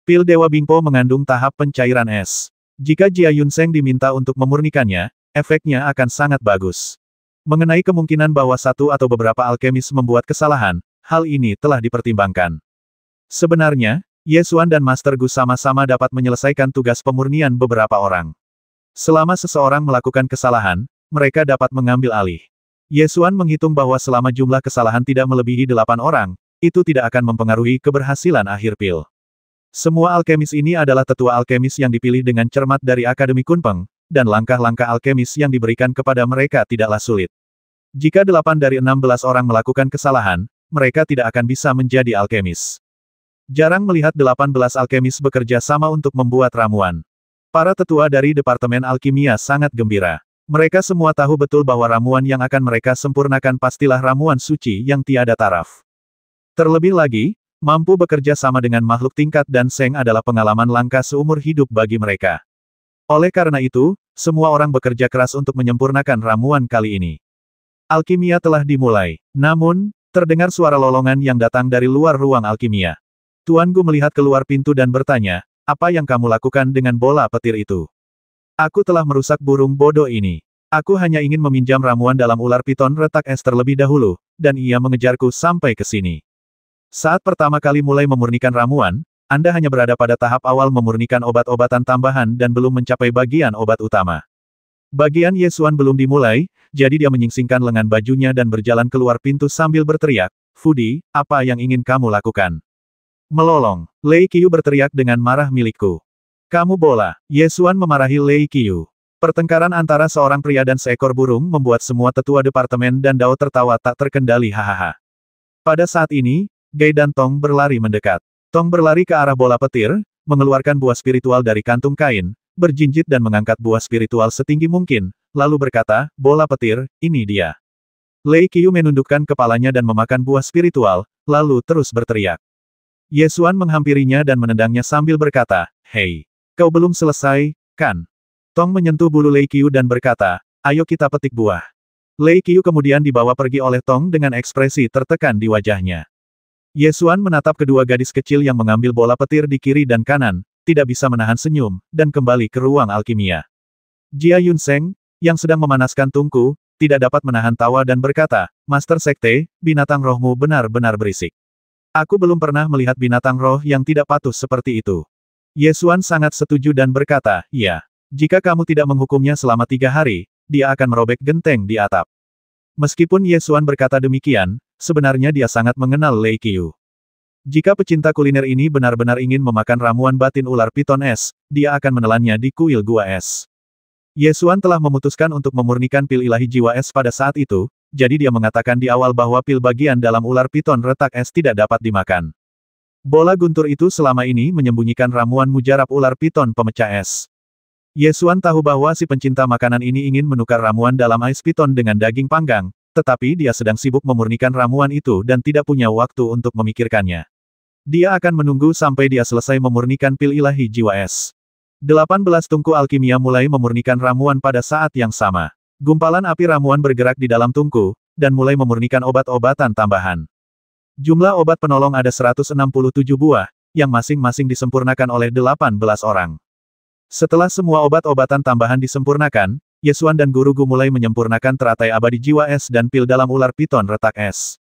Pil Dewa Bingpo mengandung tahap pencairan es. Jika Jia Yunseng diminta untuk memurnikannya, efeknya akan sangat bagus. Mengenai kemungkinan bahwa satu atau beberapa alkemis membuat kesalahan, hal ini telah dipertimbangkan. Sebenarnya, Ye Xuan dan Master Gu sama-sama dapat menyelesaikan tugas pemurnian beberapa orang. Selama seseorang melakukan kesalahan, mereka dapat mengambil alih. Ye Xuan menghitung bahwa selama jumlah kesalahan tidak melebihi 8 orang, itu tidak akan mempengaruhi keberhasilan akhir pil. Semua alkemis ini adalah tetua alkemis yang dipilih dengan cermat dari Akademi Kunpeng, dan langkah-langkah alkemis yang diberikan kepada mereka tidaklah sulit. Jika 8 dari 16 orang melakukan kesalahan, mereka tidak akan bisa menjadi alkemis. Jarang melihat 18 alkemis bekerja sama untuk membuat ramuan. Para tetua dari Departemen Alkimia sangat gembira. Mereka semua tahu betul bahwa ramuan yang akan mereka sempurnakan pastilah ramuan suci yang tiada taraf. Terlebih lagi, mampu bekerja sama dengan makhluk tingkat dan Seng adalah pengalaman langka seumur hidup bagi mereka. Oleh karena itu, semua orang bekerja keras untuk menyempurnakan ramuan kali ini. Alkimia telah dimulai. Namun, terdengar suara lolongan yang datang dari luar ruang alkimia. Tuan Gu melihat keluar pintu dan bertanya, apa yang kamu lakukan dengan bola petir itu? Aku telah merusak burung bodoh ini. Aku hanya ingin meminjam ramuan dalam ular piton retak es terlebih dahulu, dan ia mengejarku sampai ke sini. Saat pertama kali mulai memurnikan ramuan, Anda hanya berada pada tahap awal memurnikan obat-obatan tambahan dan belum mencapai bagian obat utama. Bagian Ye Xuan belum dimulai, jadi dia menyingsingkan lengan bajunya dan berjalan keluar pintu sambil berteriak, Fudi, apa yang ingin kamu lakukan? Melolong, Lei Qiu berteriak dengan marah milikku. Kamu bola, Ye Xuan memarahi Lei Qiu. Pertengkaran antara seorang pria dan seekor burung membuat semua tetua departemen dan Dao tertawa tak terkendali hahaha. Pada saat ini, Gai dan Tong berlari mendekat. Tong berlari ke arah bola petir, mengeluarkan buah spiritual dari kantung kain, berjinjit dan mengangkat buah spiritual setinggi mungkin, lalu berkata, bola petir, ini dia. Lei Qiu menundukkan kepalanya dan memakan buah spiritual, lalu terus berteriak. Ye Xuan menghampirinya dan menendangnya sambil berkata, hei, kau belum selesai, kan? Tong menyentuh bulu Lei Qiu dan berkata, ayo kita petik buah. Lei Qiu kemudian dibawa pergi oleh Tong dengan ekspresi tertekan di wajahnya. Ye Xuan menatap kedua gadis kecil yang mengambil bola petir di kiri dan kanan, tidak bisa menahan senyum, dan kembali ke ruang alkimia. Jia Yunseng, yang sedang memanaskan tungku, tidak dapat menahan tawa dan berkata, Master Sekte, binatang rohmu benar-benar berisik. Aku belum pernah melihat binatang roh yang tidak patuh seperti itu. Ye Xuan sangat setuju dan berkata, ya. Jika kamu tidak menghukumnya selama 3 hari, dia akan merobek genteng di atap. Meskipun Ye Xuan berkata demikian, sebenarnya dia sangat mengenal Lei Qiu. Jika pecinta kuliner ini benar-benar ingin memakan ramuan batin ular piton es, dia akan menelannya di kuil gua es. Ye Xuan telah memutuskan untuk memurnikan pil ilahi jiwa es pada saat itu, jadi dia mengatakan di awal bahwa pil bagian dalam ular piton retak es tidak dapat dimakan. Bola guntur itu selama ini menyembunyikan ramuan mujarab ular piton pemecah es. Ye Xuan tahu bahwa si pencinta makanan ini ingin menukar ramuan dalam ais piton dengan daging panggang, tetapi dia sedang sibuk memurnikan ramuan itu dan tidak punya waktu untuk memikirkannya. Dia akan menunggu sampai dia selesai memurnikan pil ilahi jiwa es. 18 tungku alkimia mulai memurnikan ramuan pada saat yang sama. Gumpalan api ramuan bergerak di dalam tungku, dan mulai memurnikan obat-obatan tambahan. Jumlah obat penolong ada 167 buah, yang masing-masing disempurnakan oleh 18 orang. Setelah semua obat-obatan tambahan disempurnakan, Ye Xuan dan Guru Gu mulai menyempurnakan teratai abadi jiwa es dan pil dalam ular piton retak es.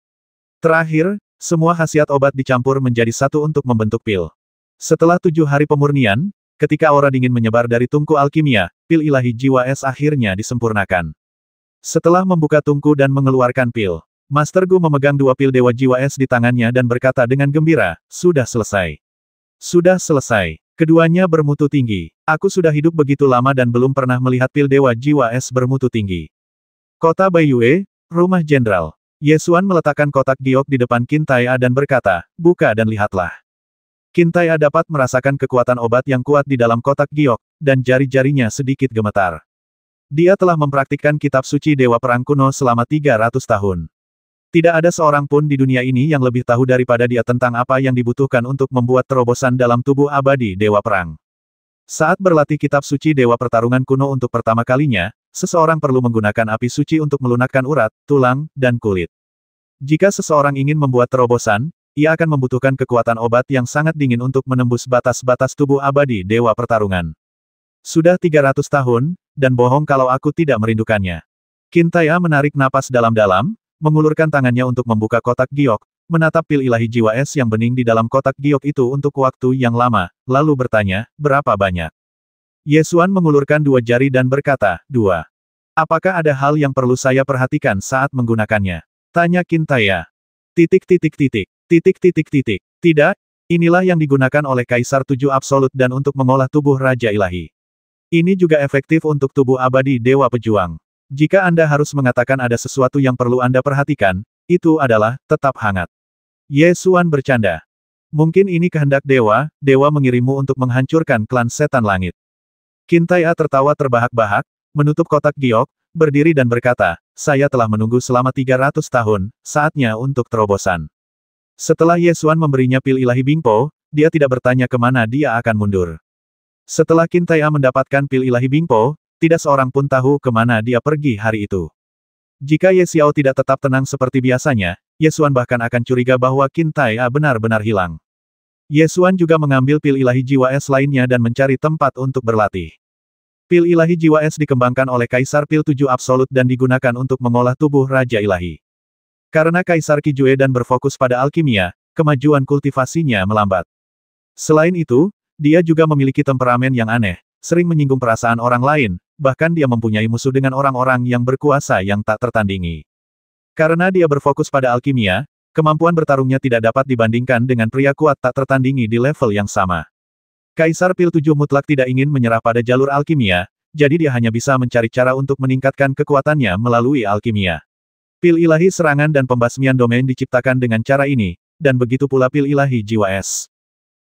Terakhir, semua khasiat obat dicampur menjadi satu untuk membentuk pil. Setelah 7 hari pemurnian, ketika aura dingin menyebar dari tungku alkimia, pil ilahi jiwa es akhirnya disempurnakan. Setelah membuka tungku dan mengeluarkan pil, Master Gu memegang 2 pil dewa jiwa es di tangannya dan berkata dengan gembira, sudah selesai. Sudah selesai. Keduanya bermutu tinggi. Aku sudah hidup begitu lama dan belum pernah melihat pil dewa jiwa es bermutu tinggi. Kota Baiyue, Rumah Jenderal. Ye Xuan meletakkan kotak giok di depan Qin Tai'a dan berkata, buka dan lihatlah. Qin Tai'a dapat merasakan kekuatan obat yang kuat di dalam kotak giok, dan jari-jarinya sedikit gemetar. Dia telah mempraktikkan kitab suci Dewa Perang kuno selama 300 tahun. Tidak ada seorang pun di dunia ini yang lebih tahu daripada dia tentang apa yang dibutuhkan untuk membuat terobosan dalam tubuh abadi Dewa Perang. Saat berlatih kitab suci Dewa Pertarungan kuno untuk pertama kalinya, seseorang perlu menggunakan api suci untuk melunakkan urat, tulang, dan kulit. Jika seseorang ingin membuat terobosan, ia akan membutuhkan kekuatan obat yang sangat dingin untuk menembus batas-batas tubuh abadi Dewa Pertarungan. Sudah 300 tahun, dan bohong kalau aku tidak merindukannya. Qin Tai'a menarik napas dalam-dalam, mengulurkan tangannya untuk membuka kotak giok, menatap pil ilahi jiwa es yang bening di dalam kotak giok itu untuk waktu yang lama, lalu bertanya, berapa banyak? Ye Xuan mengulurkan 2 jari dan berkata, 2. Apakah ada hal yang perlu saya perhatikan saat menggunakannya? Tanya Qin Tai'a. Tidak, inilah yang digunakan oleh Kaisar 7 Absolut dan untuk mengolah tubuh Raja Ilahi. Ini juga efektif untuk tubuh abadi Dewa Pejuang. Jika Anda harus mengatakan ada sesuatu yang perlu Anda perhatikan, itu adalah, tetap hangat. Ye Xuan bercanda. Mungkin ini kehendak dewa, dewa mengirimmu untuk menghancurkan klan setan langit. Qin Tai'a tertawa terbahak-bahak, menutup kotak giok, berdiri dan berkata, saya telah menunggu selama 300 tahun, saatnya untuk terobosan. Setelah Ye Xuan memberinya pil ilahi Bingpo, dia tidak bertanya kemana dia akan mundur. Setelah Qin Tai'a mendapatkan pil ilahi Bingpo, tidak seorang pun tahu kemana dia pergi hari itu. Jika Ye Xiao tidak tetap tenang seperti biasanya, Ye Xuan bahkan akan curiga bahwa Qin Tai'a benar-benar hilang. Ye Xuan juga mengambil pil ilahi jiwa es lainnya dan mencari tempat untuk berlatih. Pil ilahi jiwa es dikembangkan oleh Kaisar Pil 7 Absolut dan digunakan untuk mengolah tubuh Raja Ilahi. Karena Kaisar Qi Jue dan berfokus pada alkimia, kemajuan kultivasinya melambat. Selain itu, dia juga memiliki temperamen yang aneh, sering menyinggung perasaan orang lain, bahkan dia mempunyai musuh dengan orang-orang yang berkuasa yang tak tertandingi. Karena dia berfokus pada alkimia, kemampuan bertarungnya tidak dapat dibandingkan dengan pria kuat tak tertandingi di level yang sama. Kaisar Pil 7 mutlak tidak ingin menyerah pada jalur alkimia, jadi dia hanya bisa mencari cara untuk meningkatkan kekuatannya melalui alkimia. Pil ilahi serangan dan pembasmian domain diciptakan dengan cara ini, dan begitu pula pil ilahi jiwa es.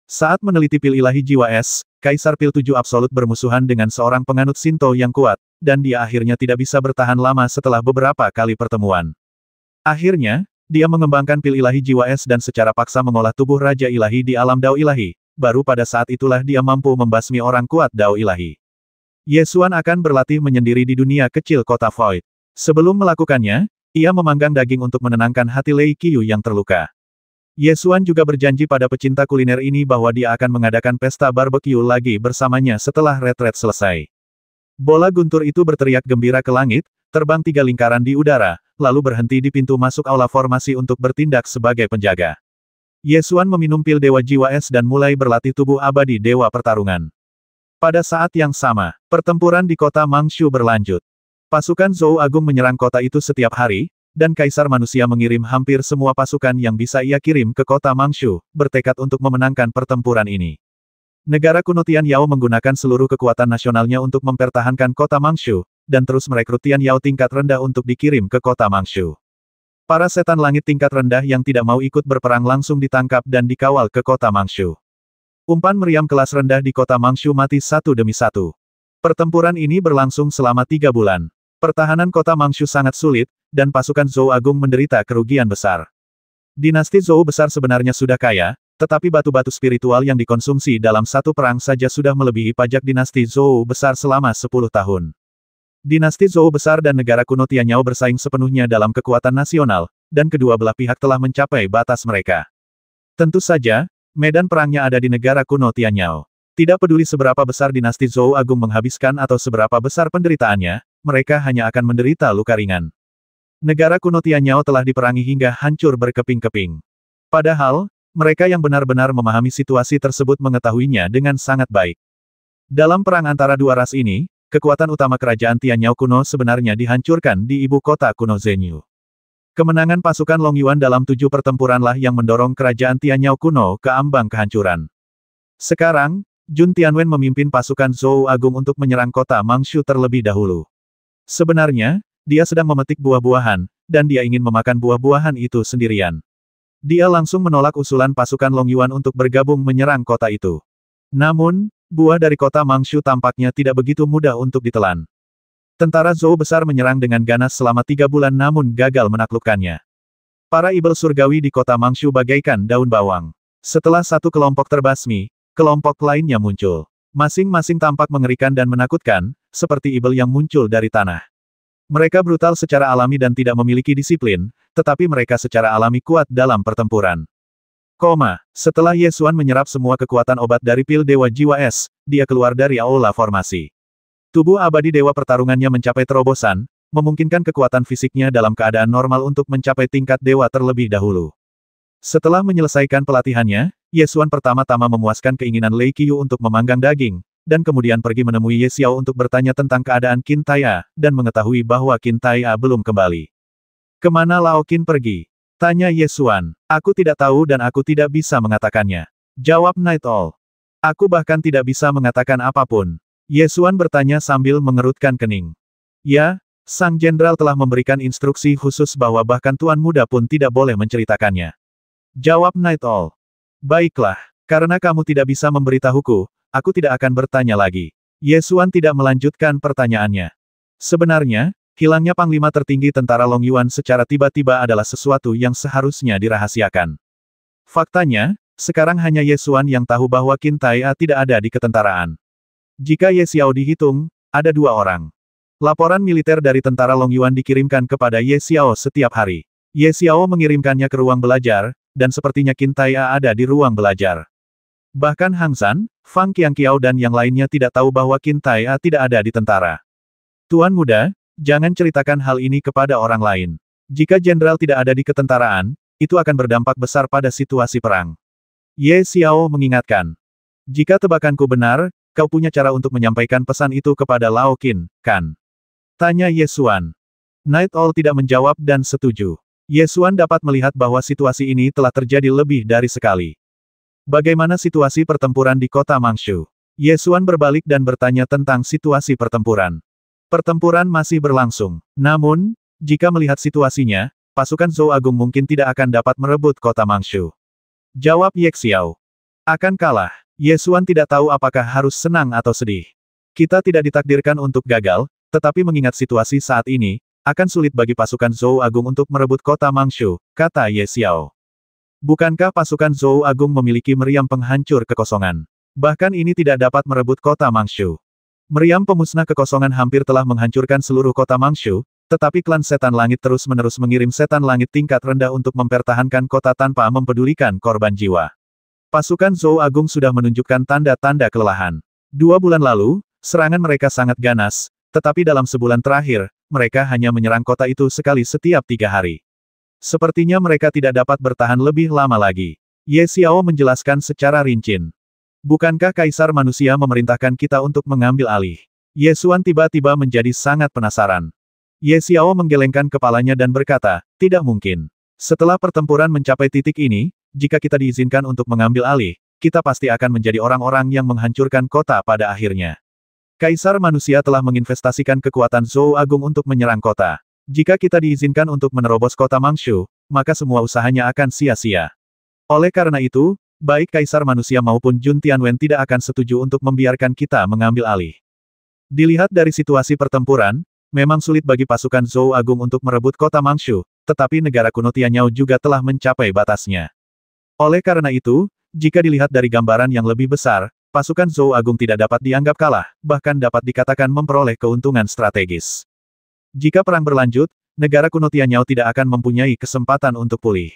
Saat meneliti pil ilahi jiwa es, Kaisar Pil 7 Absolut bermusuhan dengan seorang penganut Shinto yang kuat, dan dia akhirnya tidak bisa bertahan lama setelah beberapa kali pertemuan. Akhirnya, dia mengembangkan pil ilahi jiwa es dan secara paksa mengolah tubuh Raja Ilahi di alam Dao Ilahi, baru pada saat itulah dia mampu membasmi orang kuat Dao Ilahi. Ye Xuan akan berlatih menyendiri di dunia kecil kota Void. Sebelum melakukannya, ia memanggang daging untuk menenangkan hati Lei Qiu yang terluka. Ye Xuan juga berjanji pada pecinta kuliner ini bahwa dia akan mengadakan pesta barbeque lagi bersamanya setelah retret selesai. Bola guntur itu berteriak gembira ke langit, terbang 3 lingkaran di udara, lalu berhenti di pintu masuk aula formasi untuk bertindak sebagai penjaga. Ye Xuan meminum pil Dewa Jiwa Es dan mulai berlatih tubuh abadi Dewa Pertarungan. Pada saat yang sama, pertempuran di kota Mangshu berlanjut. Pasukan Zhou Agung menyerang kota itu setiap hari, dan Kaisar Manusia mengirim hampir semua pasukan yang bisa ia kirim ke kota Mangshu, bertekad untuk memenangkan pertempuran ini. Negara kuno Tian Yao menggunakan seluruh kekuatan nasionalnya untuk mempertahankan kota Mangshu, dan terus merekrut Tian Yao tingkat rendah untuk dikirim ke kota Mangshu. Para setan langit tingkat rendah yang tidak mau ikut berperang langsung ditangkap dan dikawal ke kota Mangshu. Umpan meriam kelas rendah di kota Mangshu mati satu demi satu. Pertempuran ini berlangsung selama 3 bulan. Pertahanan kota Mangshu sangat sulit, dan pasukan Zhou Agung menderita kerugian besar. Dinasti Zhou besar sebenarnya sudah kaya, tetapi batu-batu spiritual yang dikonsumsi dalam satu perang saja sudah melebihi pajak dinasti Zhou besar selama 10 tahun. Dinasti Zhou besar dan negara kuno Tianyao bersaing sepenuhnya dalam kekuatan nasional, dan kedua belah pihak telah mencapai batas mereka. Tentu saja, medan perangnya ada di negara kuno Tianyao. Tidak peduli seberapa besar dinasti Zhou Agung menghabiskan atau seberapa besar penderitaannya, mereka hanya akan menderita luka ringan. Negara kuno Tianyao telah diperangi hingga hancur berkeping-keping. Padahal, mereka yang benar-benar memahami situasi tersebut mengetahuinya dengan sangat baik. Dalam perang antara dua ras ini, kekuatan utama kerajaan Tianyao kuno sebenarnya dihancurkan di ibu kota kuno Zhenyu. Kemenangan pasukan Long Yuan dalam 7 pertempuranlah yang mendorong kerajaan Tianyao kuno ke ambang kehancuran. Sekarang, Jun Tianwen memimpin pasukan Zhou Agung untuk menyerang kota Mangshu terlebih dahulu. Sebenarnya, dia sedang memetik buah-buahan, dan dia ingin memakan buah-buahan itu sendirian. Dia langsung menolak usulan pasukan Long Yuan untuk bergabung menyerang kota itu. Namun, buah dari kota Mangshu tampaknya tidak begitu mudah untuk ditelan. Tentara Zhou besar menyerang dengan ganas selama 3 bulan namun gagal menaklukkannya. Para ibel surgawi di kota Mangshu bagaikan daun bawang. Setelah satu kelompok terbasmi, kelompok lainnya muncul. Masing-masing tampak mengerikan dan menakutkan, seperti ibel yang muncul dari tanah. Mereka brutal secara alami dan tidak memiliki disiplin, tetapi mereka secara alami kuat dalam pertempuran. Setelah Ye Xuan menyerap semua kekuatan obat dari pil Dewa Jiwa Es, dia keluar dari aula formasi. Tubuh abadi Dewa Pertarungannya mencapai terobosan, memungkinkan kekuatan fisiknya dalam keadaan normal untuk mencapai tingkat dewa terlebih dahulu. Setelah menyelesaikan pelatihannya, Ye Xuan pertama-tama memuaskan keinginan Lei Qiu untuk memanggang daging, dan kemudian pergi menemui Ye Xiao untuk bertanya tentang keadaan Qin Taiya, dan mengetahui bahwa Qin Taiya belum kembali. Kemana Lao Qin pergi? Tanya Ye Xuan. Aku tidak tahu dan aku tidak bisa mengatakannya. Jawab Night Owl. Aku bahkan tidak bisa mengatakan apapun. Ye Xuan bertanya sambil mengerutkan kening. Ya, Sang Jenderal telah memberikan instruksi khusus bahwa bahkan Tuan Muda pun tidak boleh menceritakannya. Jawab Night Owl. Baiklah, karena kamu tidak bisa memberitahuku, aku tidak akan bertanya lagi. Ye Xuan tidak melanjutkan pertanyaannya. Sebenarnya, hilangnya Panglima tertinggi tentara Long Yuan secara tiba-tiba adalah sesuatu yang seharusnya dirahasiakan. Faktanya, sekarang hanya Ye Xuan yang tahu bahwa Qin Taiya tidak ada di ketentaraan. Jika Ye Xiao dihitung, ada 2 orang. Laporan militer dari tentara Long Yuan dikirimkan kepada Ye Xiao setiap hari. Ye Xiao mengirimkannya ke ruang belajar, dan sepertinya Qin Taiya ada di ruang belajar. Bahkan Hang San, Fang Qiangqiao dan yang lainnya tidak tahu bahwa Qin Taiya tidak ada di tentara. Tuan Muda, jangan ceritakan hal ini kepada orang lain. Jika jenderal tidak ada di ketentaraan, itu akan berdampak besar pada situasi perang. Ye Xiao mengingatkan. Jika tebakanku benar, kau punya cara untuk menyampaikan pesan itu kepada Lao Qin, kan? Tanya Ye Xuan. Night Owl tidak menjawab dan setuju. Ye Xuan dapat melihat bahwa situasi ini telah terjadi lebih dari sekali. Bagaimana situasi pertempuran di kota Mangshu? Ye Xuan berbalik dan bertanya tentang situasi pertempuran. Pertempuran masih berlangsung. Namun, jika melihat situasinya, pasukan Zhou Agung mungkin tidak akan dapat merebut kota Mangshu. Jawab Ye Xiao. Akan kalah. Ye Xuan tidak tahu apakah harus senang atau sedih. Kita tidak ditakdirkan untuk gagal, tetapi mengingat situasi saat ini, akan sulit bagi pasukan Zhou Agung untuk merebut kota Mangshu, kata Ye Xiao. Bukankah pasukan Zhou Agung memiliki meriam penghancur kekosongan? Bahkan ini tidak dapat merebut kota Mangshu. Meriam pemusnah kekosongan hampir telah menghancurkan seluruh kota Mangshu, tetapi klan setan langit terus-menerus mengirim setan langit tingkat rendah untuk mempertahankan kota tanpa mempedulikan korban jiwa. Pasukan Zhou Agung sudah menunjukkan tanda-tanda kelelahan. 2 bulan lalu, Serangan mereka sangat ganas, tetapi dalam sebulan terakhir, mereka hanya menyerang kota itu sekali setiap 3 hari. Sepertinya mereka tidak dapat bertahan lebih lama lagi. Ye Xiao menjelaskan secara rinci. Bukankah Kaisar Manusia memerintahkan kita untuk mengambil alih? Ye Xuan tiba-tiba menjadi sangat penasaran. Ye Xiao menggelengkan kepalanya dan berkata, tidak mungkin. Setelah pertempuran mencapai titik ini, jika kita diizinkan untuk mengambil alih, kita pasti akan menjadi orang-orang yang menghancurkan kota pada akhirnya. Kaisar Manusia telah menginvestasikan kekuatan Zhou Agung untuk menyerang kota. Jika kita diizinkan untuk menerobos kota Mangshu, maka semua usahanya akan sia-sia. Oleh karena itu, baik Kaisar Manusia maupun Jun Tianwen tidak akan setuju untuk membiarkan kita mengambil alih. Dilihat dari situasi pertempuran, memang sulit bagi pasukan Zhou Agung untuk merebut kota Mangshu, tetapi negara kuno Tianyao juga telah mencapai batasnya. Oleh karena itu, jika dilihat dari gambaran yang lebih besar, pasukan Zhou Agung tidak dapat dianggap kalah, bahkan dapat dikatakan memperoleh keuntungan strategis. Jika perang berlanjut, negara kuno Tianyao tidak akan mempunyai kesempatan untuk pulih.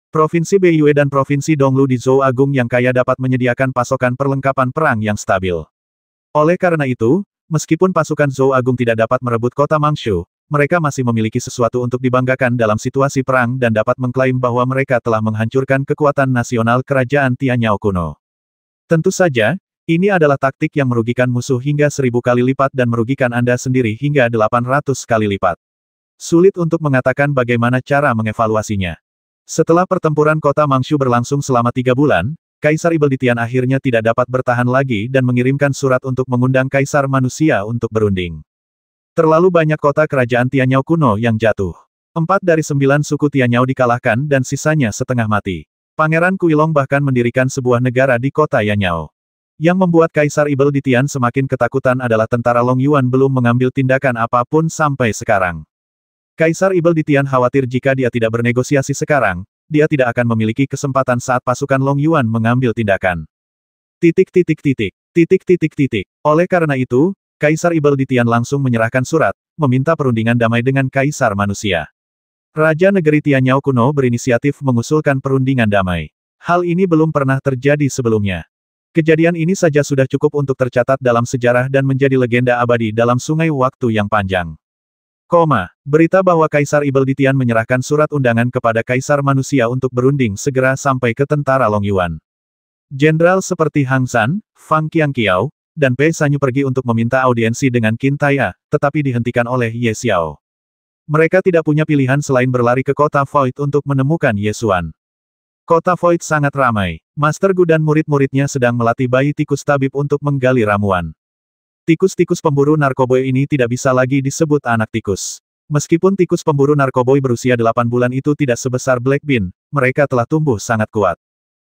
Provinsi Beiyue dan Provinsi Donglu di Zhou Agung yang kaya dapat menyediakan pasokan perlengkapan perang yang stabil. Oleh karena itu, meskipun pasukan Zhou Agung tidak dapat merebut kota Mangshu, mereka masih memiliki sesuatu untuk dibanggakan dalam situasi perang dan dapat mengklaim bahwa mereka telah menghancurkan kekuatan nasional kerajaan Tianyao kuno. Tentu saja, ini adalah taktik yang merugikan musuh hingga 1000 kali lipat dan merugikan Anda sendiri hingga 800 kali lipat. Sulit untuk mengatakan bagaimana cara mengevaluasinya. Setelah pertempuran kota Mangshu berlangsung selama 3 bulan, Kaisar Ibel Ditian akhirnya tidak dapat bertahan lagi dan mengirimkan surat untuk mengundang Kaisar Manusia untuk berunding. Terlalu banyak kota kerajaan Tianyao kuno yang jatuh. 4 dari 9 suku Tianyao dikalahkan dan sisanya setengah mati. Pangeran Kuilong bahkan mendirikan sebuah negara di kota Yanyao. Yang membuat Kaisar Ibel Ditian semakin ketakutan adalah tentara Long Yuan belum mengambil tindakan apapun sampai sekarang. Kaisar Ibel Ditian khawatir jika dia tidak bernegosiasi sekarang, dia tidak akan memiliki kesempatan saat pasukan Long Yuan mengambil tindakan. Oleh karena itu, Kaisar Ibel Ditian langsung menyerahkan surat, meminta perundingan damai dengan Kaisar Manusia. Raja Negeri Tianyao kuno berinisiatif mengusulkan perundingan damai. Hal ini belum pernah terjadi sebelumnya. Kejadian ini saja sudah cukup untuk tercatat dalam sejarah dan menjadi legenda abadi dalam sungai waktu yang panjang. Berita bahwa Kaisar Ibel Ditian menyerahkan surat undangan kepada Kaisar Manusia untuk berunding segera sampai ke tentara Long Yuan. Jenderal seperti Hang Zhan, Fang Qiangqiao, dan Pei Sanyu pergi untuk meminta audiensi dengan Qin Taya, tetapi dihentikan oleh Ye Xiao. Mereka tidak punya pilihan selain berlari ke kota Void untuk menemukan Ye Xuan. Kota Void sangat ramai. Master Gu dan murid-muridnya sedang melatih bayi tikus tabib untuk menggali ramuan. Tikus-tikus pemburu narkoboy ini tidak bisa lagi disebut anak tikus. Meskipun tikus pemburu narkoboy berusia 8 bulan itu tidak sebesar Black Bean, mereka telah tumbuh sangat kuat.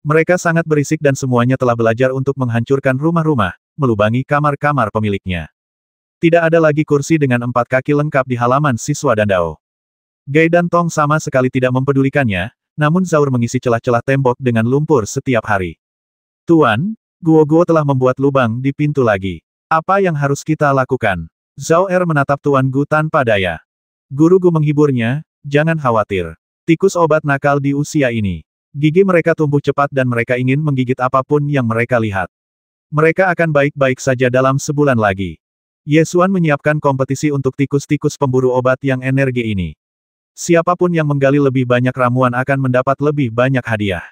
Mereka sangat berisik dan semuanya telah belajar untuk menghancurkan rumah-rumah, melubangi kamar-kamar pemiliknya. Tidak ada lagi kursi dengan 4 kaki lengkap di halaman siswa Dandao. Gai dan Tong sama sekali tidak mempedulikannya, namun Zaur mengisi celah-celah tembok dengan lumpur setiap hari. Tuan, Guo telah membuat lubang di pintu lagi. Apa yang harus kita lakukan? Zhao Er menatap Tuan Gu tanpa daya. Guru Gu menghiburnya, jangan khawatir. Tikus obat nakal di usia ini. Gigi mereka tumbuh cepat dan mereka ingin menggigit apapun yang mereka lihat. Mereka akan baik-baik saja dalam sebulan lagi. Ye Xuan menyiapkan kompetisi untuk tikus-tikus pemburu obat yang energi ini. Siapapun yang menggali lebih banyak ramuan akan mendapat lebih banyak hadiah.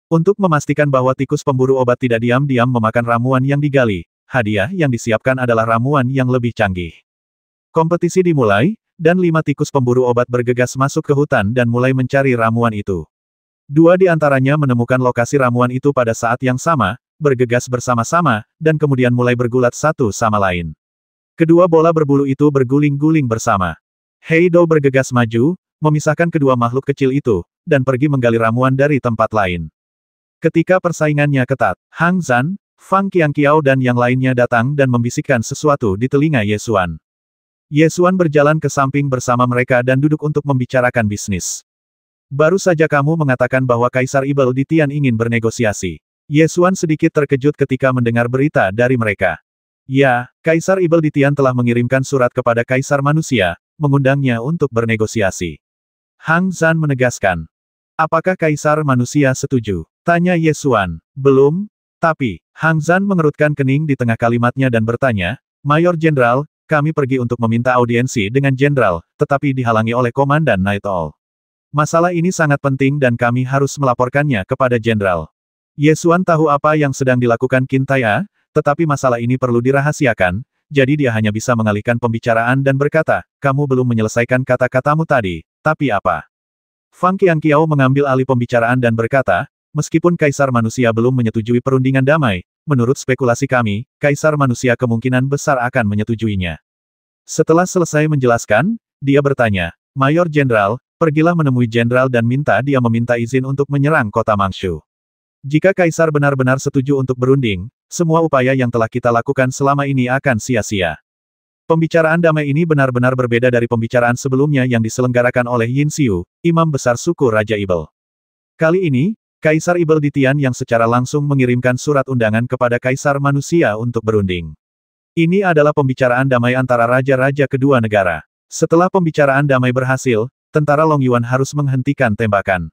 Untuk memastikan bahwa tikus pemburu obat tidak diam-diam memakan ramuan yang digali, hadiah yang disiapkan adalah ramuan yang lebih canggih. Kompetisi dimulai, dan 5 tikus pemburu obat bergegas masuk ke hutan dan mulai mencari ramuan itu. 2 di antaranya menemukan lokasi ramuan itu pada saat yang sama, bergegas bersama-sama, dan kemudian mulai bergulat satu sama lain. Kedua bola berbulu itu berguling-guling bersama. Hei Dou bergegas maju, memisahkan kedua makhluk kecil itu, dan pergi menggali ramuan dari tempat lain. Ketika persaingannya ketat, Hang Zhan, Fang Qiangqiao dan yang lainnya datang dan membisikkan sesuatu di telinga Ye Xuan. Ye Xuan berjalan ke samping bersama mereka dan duduk untuk membicarakan bisnis. Baru saja kamu mengatakan bahwa Kaisar Ibel Ditian ingin bernegosiasi. Ye Xuan sedikit terkejut ketika mendengar berita dari mereka. Ya, Kaisar Ibel Ditian telah mengirimkan surat kepada Kaisar Manusia, mengundangnya untuk bernegosiasi. Hang Zhan menegaskan. Apakah Kaisar Manusia setuju? Tanya Ye Xuan. Belum, Tapi, Hang Zhan mengerutkan kening di tengah kalimatnya dan bertanya, Mayor Jenderal, kami pergi untuk meminta audiensi dengan Jenderal, tetapi dihalangi oleh Komandan Night Owl. Masalah ini sangat penting dan kami harus melaporkannya kepada Jenderal. Ye Xuan tahu apa yang sedang dilakukan Qin Taiya, tetapi masalah ini perlu dirahasiakan, jadi dia hanya bisa mengalihkan pembicaraan dan berkata, kamu belum menyelesaikan kata-katamu tadi, tapi apa? Fang Qianqiao mengambil alih pembicaraan dan berkata, meskipun Kaisar Manusia belum menyetujui perundingan damai, menurut spekulasi kami, Kaisar Manusia kemungkinan besar akan menyetujuinya. Setelah selesai menjelaskan, dia bertanya, Mayor Jenderal, pergilah menemui Jenderal dan minta dia meminta izin untuk menyerang kota Mangshu. Jika Kaisar benar-benar setuju untuk berunding, semua upaya yang telah kita lakukan selama ini akan sia-sia. Pembicaraan damai ini benar-benar berbeda dari pembicaraan sebelumnya yang diselenggarakan oleh Yin Xiu, Imam Besar Suku Raja Ibel. Kali ini, Kaisar Ibel Ditian yang secara langsung mengirimkan surat undangan kepada Kaisar Manusia untuk berunding. Ini adalah pembicaraan damai antara raja-raja kedua negara. Setelah pembicaraan damai berhasil, tentara Long Yuan harus menghentikan tembakan.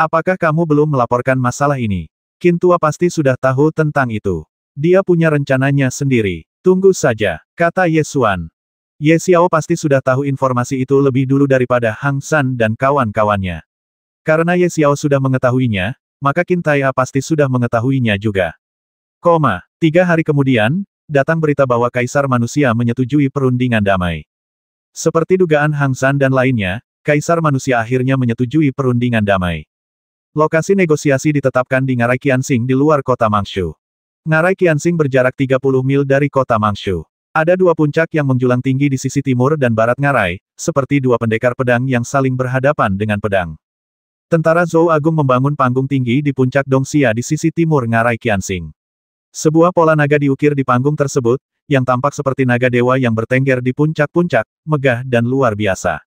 Apakah kamu belum melaporkan masalah ini? Qin Tua pasti sudah tahu tentang itu. Dia punya rencananya sendiri. Tunggu saja, kata Ye Xuan. Ye Xiao pasti sudah tahu informasi itu lebih dulu daripada Hang San dan kawan-kawannya. Karena Ye Xiao sudah mengetahuinya, maka Qin Taiya pasti sudah mengetahuinya juga. 3 hari kemudian, datang berita bahwa Kaisar Manusia menyetujui perundingan damai. Seperti dugaan Hang San dan lainnya, Kaisar Manusia akhirnya menyetujui perundingan damai. Lokasi negosiasi ditetapkan di Ngarai Qianxing di luar kota Mangshu. Ngarai Qianxing berjarak 30 mil dari kota Mangshu. Ada 2 puncak yang menjulang tinggi di sisi timur dan barat Ngarai, seperti 2 pendekar pedang yang saling berhadapan dengan pedang. Tentara Zhou Agung membangun panggung tinggi di puncak Dongxia di sisi timur Ngarai Qianxing. Sebuah pola naga diukir di panggung tersebut, yang tampak seperti naga dewa yang bertengger di puncak-puncak, megah dan luar biasa.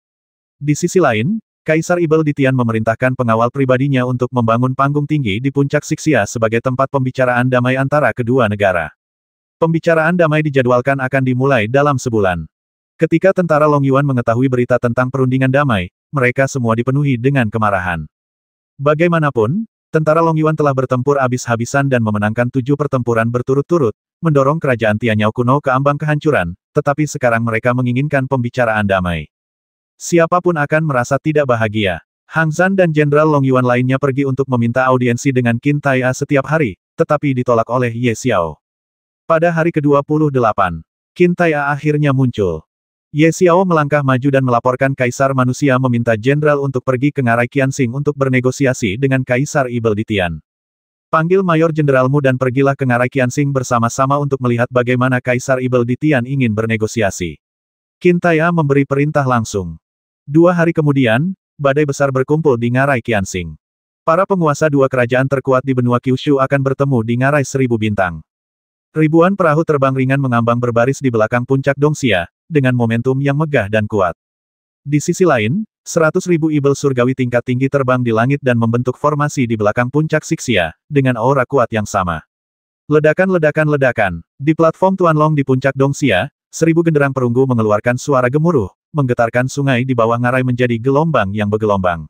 Di sisi lain, Kaisar Ibel Ditian memerintahkan pengawal pribadinya untuk membangun panggung tinggi di puncak Sixia sebagai tempat pembicaraan damai antara kedua negara. Pembicaraan damai dijadwalkan akan dimulai dalam sebulan. Ketika tentara Long Yuan mengetahui berita tentang perundingan damai, mereka semua dipenuhi dengan kemarahan. Bagaimanapun, tentara Long Yuan telah bertempur habis-habisan dan memenangkan 7 pertempuran berturut-turut, mendorong kerajaan Tianyao kuno ke ambang kehancuran, tetapi sekarang mereka menginginkan pembicaraan damai. Siapapun akan merasa tidak bahagia. Hang Zhan dan Jenderal Long Yuan lainnya pergi untuk meminta audiensi dengan Qin Taiya setiap hari, tetapi ditolak oleh Ye Xiao. Pada hari ke-28, Qin Taiya akhirnya muncul. Ye Xiao melangkah maju dan melaporkan Kaisar Manusia meminta Jenderal untuk pergi ke Ngarai Qianxing untuk bernegosiasi dengan Kaisar Ibel Ditian. Panggil Mayor Jenderalmu dan pergilah ke Ngarai Qianxing bersama-sama untuk melihat bagaimana Kaisar Ibel Ditian ingin bernegosiasi. Qin Taiya memberi perintah langsung. 2 hari kemudian, badai besar berkumpul di Ngarai Qianxing. Para penguasa 2 kerajaan terkuat di benua Kyushu akan bertemu di Ngarai 1000 Bintang. Ribuan perahu terbang ringan mengambang berbaris di belakang puncak Dongxia, dengan momentum yang megah dan kuat. Di sisi lain, 100.000 ibel surgawi tingkat tinggi terbang di langit dan membentuk formasi di belakang puncak Sixia, dengan aura kuat yang sama. Ledakan. Di platform Tuanlong di puncak Dongxia, 1000 genderang perunggu mengeluarkan suara gemuruh, menggetarkan sungai di bawah Ngarai menjadi gelombang yang bergelombang.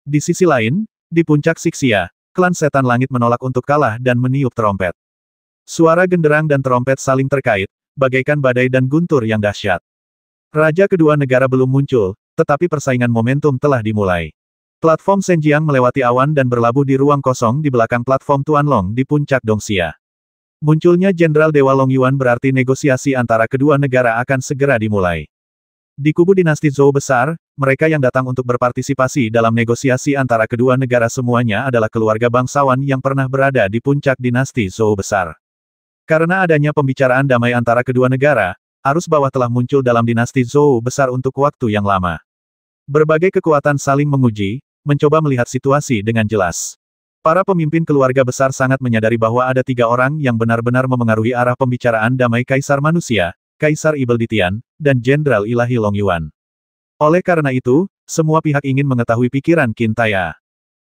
Di sisi lain, di puncak Sixia, klan setan langit menolak untuk kalah dan meniup trompet. Suara genderang dan trompet saling terkait, bagaikan badai dan guntur yang dahsyat. Raja kedua negara belum muncul, tetapi persaingan momentum telah dimulai. Platform Senjiang melewati awan dan berlabuh di ruang kosong di belakang platform Tuanlong di puncak Dongxia. Munculnya Jenderal Dewa Long Yuan berarti negosiasi antara kedua negara akan segera dimulai. Di kubu dinasti Zhou besar, mereka yang datang untuk berpartisipasi dalam negosiasi antara kedua negara semuanya adalah keluarga bangsawan yang pernah berada di puncak dinasti Zhou besar. Karena adanya pembicaraan damai antara kedua negara, arus bawah telah muncul dalam dinasti Zhou besar untuk waktu yang lama. Berbagai kekuatan saling menguji, mencoba melihat situasi dengan jelas. Para pemimpin keluarga besar sangat menyadari bahwa ada 3 orang yang benar-benar memengaruhi arah pembicaraan damai Kaisar Manusia, Kaisar Ibel Ditian, dan Jenderal Ilahi Long Yuan. Oleh karena itu, semua pihak ingin mengetahui pikiran Qin Taiya.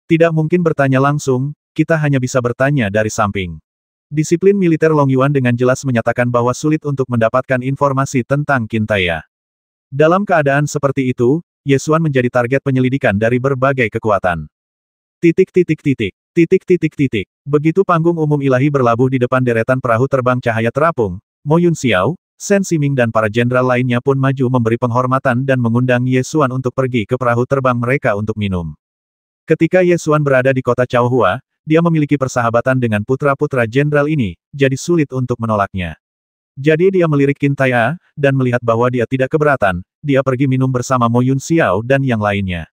Tidak mungkin bertanya langsung, kita hanya bisa bertanya dari samping. Disiplin militer Long Yuan dengan jelas menyatakan bahwa sulit untuk mendapatkan informasi tentang Qin Taiya. Dalam keadaan seperti itu, Ye Xuan menjadi target penyelidikan dari berbagai kekuatan. Titik titik titik. Titik titik titik. Begitu panggung umum ilahi berlabuh di depan deretan perahu terbang cahaya terapung, Mo Yun Xiao, Shen Ximing dan para jenderal lainnya pun maju memberi penghormatan dan mengundang Ye Xuan untuk pergi ke perahu terbang mereka untuk minum. Ketika Ye Xuan berada di kota Chaohua, dia memiliki persahabatan dengan putra-putra jenderal ini, jadi sulit untuk menolaknya. Jadi dia melirik Qin Tai'a, dan melihat bahwa dia tidak keberatan, dia pergi minum bersama Mo Yun Xiao dan yang lainnya.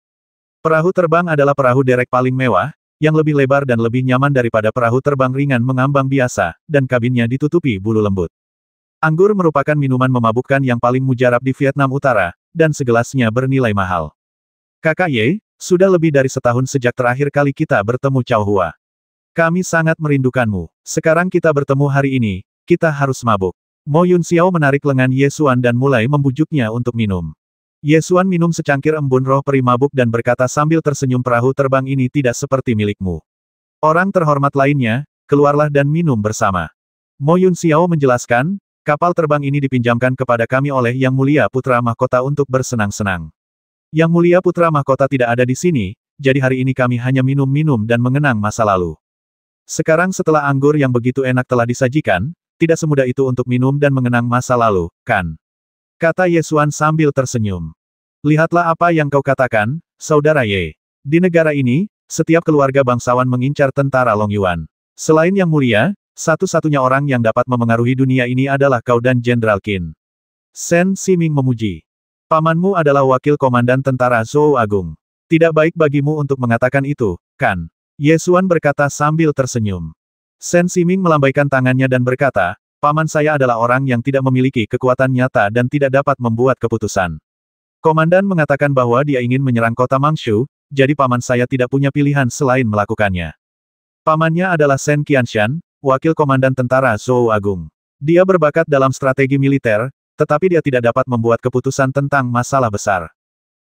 Perahu terbang adalah perahu derek paling mewah, yang lebih lebar dan lebih nyaman daripada perahu terbang ringan mengambang biasa, dan kabinnya ditutupi bulu lembut. Anggur merupakan minuman memabukkan yang paling mujarab di Vietnam Utara, dan segelasnya bernilai mahal. Kakak Ye, sudah lebih dari setahun sejak terakhir kali kita bertemu Chaohua. Kami sangat merindukanmu. Sekarang kita bertemu hari ini, kita harus mabuk. Mo Yun Xiao menarik lengan Ye Xuan dan mulai membujuknya untuk minum. Ye Xuan minum secangkir embun roh peri mabuk dan berkata sambil tersenyum, perahu terbang ini tidak seperti milikmu. Orang terhormat lainnya, keluarlah dan minum bersama. Mo Yun Xiao menjelaskan, kapal terbang ini dipinjamkan kepada kami oleh Yang Mulia Putra Mahkota untuk bersenang-senang. Yang Mulia Putra Mahkota tidak ada di sini, jadi hari ini kami hanya minum-minum dan mengenang masa lalu. Sekarang setelah anggur yang begitu enak telah disajikan, tidak semudah itu untuk minum dan mengenang masa lalu, kan? Kata Ye Xuan sambil tersenyum. Lihatlah apa yang kau katakan, Saudara Ye. Di negara ini, setiap keluarga bangsawan mengincar tentara Long Yuan. Selain Yang Mulia, satu-satunya orang yang dapat memengaruhi dunia ini adalah kau dan Jenderal Qin. Shen Ximing memuji. Pamanmu adalah wakil komandan tentara Zhou Agung. Tidak baik bagimu untuk mengatakan itu, kan? Ye Xuan berkata sambil tersenyum. Shen Ximing melambaikan tangannya dan berkata, paman saya adalah orang yang tidak memiliki kekuatan nyata dan tidak dapat membuat keputusan. Komandan mengatakan bahwa dia ingin menyerang kota Mangshu, jadi paman saya tidak punya pilihan selain melakukannya. Pamannya adalah Shen Qianshan, wakil komandan tentara Zhou Agung. Dia berbakat dalam strategi militer, tetapi dia tidak dapat membuat keputusan tentang masalah besar.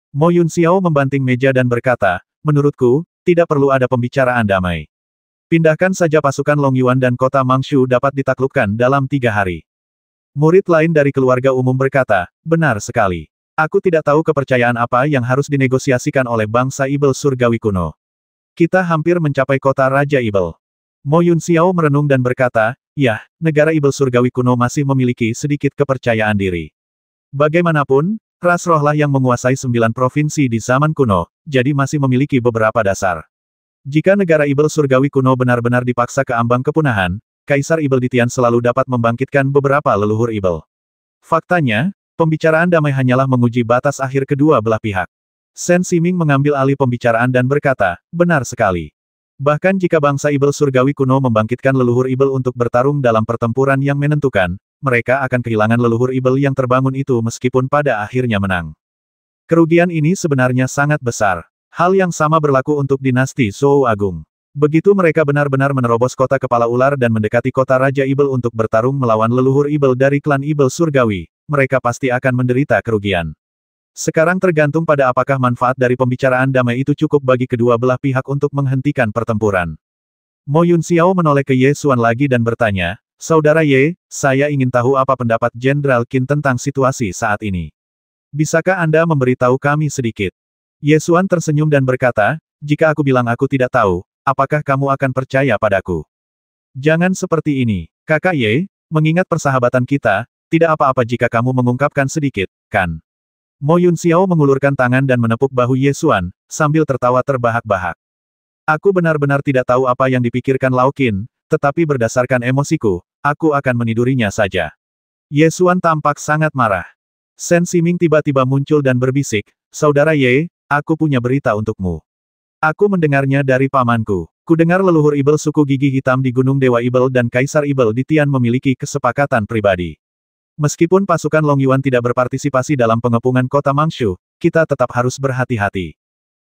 Mo Yun Xiao membanting meja dan berkata, menurutku, tidak perlu ada pembicaraan damai. Pindahkan saja pasukan Long Yuan dan kota Mangshu dapat ditaklukkan dalam 3 hari. Murid lain dari keluarga umum berkata, benar sekali. Aku tidak tahu kepercayaan apa yang harus dinegosiasikan oleh bangsa Ibel surgawi kuno. Kita hampir mencapai kota Raja Ibel. Mo Yun Xiao merenung dan berkata, ya, negara Ibel surgawi kuno masih memiliki sedikit kepercayaan diri. Bagaimanapun, ras rohlah yang menguasai 9 provinsi di zaman kuno, jadi masih memiliki beberapa dasar. Jika negara Ibel surgawi kuno benar-benar dipaksa ke ambang kepunahan, Kaisar Ibel Ditian selalu dapat membangkitkan beberapa leluhur Ibel. Faktanya, pembicaraan damai hanyalah menguji batas akhir kedua belah pihak. Shen Ximing mengambil alih pembicaraan dan berkata, benar sekali. Bahkan jika bangsa Ibel surgawi kuno membangkitkan leluhur Ibel untuk bertarung dalam pertempuran yang menentukan, mereka akan kehilangan leluhur Ibel yang terbangun itu meskipun pada akhirnya menang. Kerugian ini sebenarnya sangat besar. Hal yang sama berlaku untuk dinasti Zhou Agung. Begitu mereka benar-benar menerobos kota kepala ular dan mendekati kota Raja Ibel untuk bertarung melawan leluhur Ibel dari klan Ibel surgawi, mereka pasti akan menderita kerugian. Sekarang tergantung pada apakah manfaat dari pembicaraan damai itu cukup bagi kedua belah pihak untuk menghentikan pertempuran. Mo Yun Xiao menoleh ke Ye Xuan lagi dan bertanya, Saudara Ye, saya ingin tahu apa pendapat Jenderal Qin tentang situasi saat ini. Bisakah Anda memberitahu kami sedikit? Ye Xuan tersenyum dan berkata, jika aku bilang aku tidak tahu, apakah kamu akan percaya padaku? Jangan seperti ini, Kakak Ye, mengingat persahabatan kita, tidak apa-apa jika kamu mengungkapkan sedikit, kan? Mo Yun Xiao mengulurkan tangan dan menepuk bahu Ye Xuan, sambil tertawa terbahak-bahak. Aku benar-benar tidak tahu apa yang dipikirkan Lao Qin, tetapi berdasarkan emosiku, aku akan menidurinya saja. Ye Xuan tampak sangat marah. Shen Ximing tiba-tiba muncul dan berbisik, Saudara Ye, aku punya berita untukmu. Aku mendengarnya dari pamanku. Kudengar leluhur Ibel suku gigi hitam di Gunung Dewa Ibel dan Kaisar Ibel Ditian memiliki kesepakatan pribadi. Meskipun pasukan Long Yuan tidak berpartisipasi dalam pengepungan kota Mangshu, kita tetap harus berhati-hati.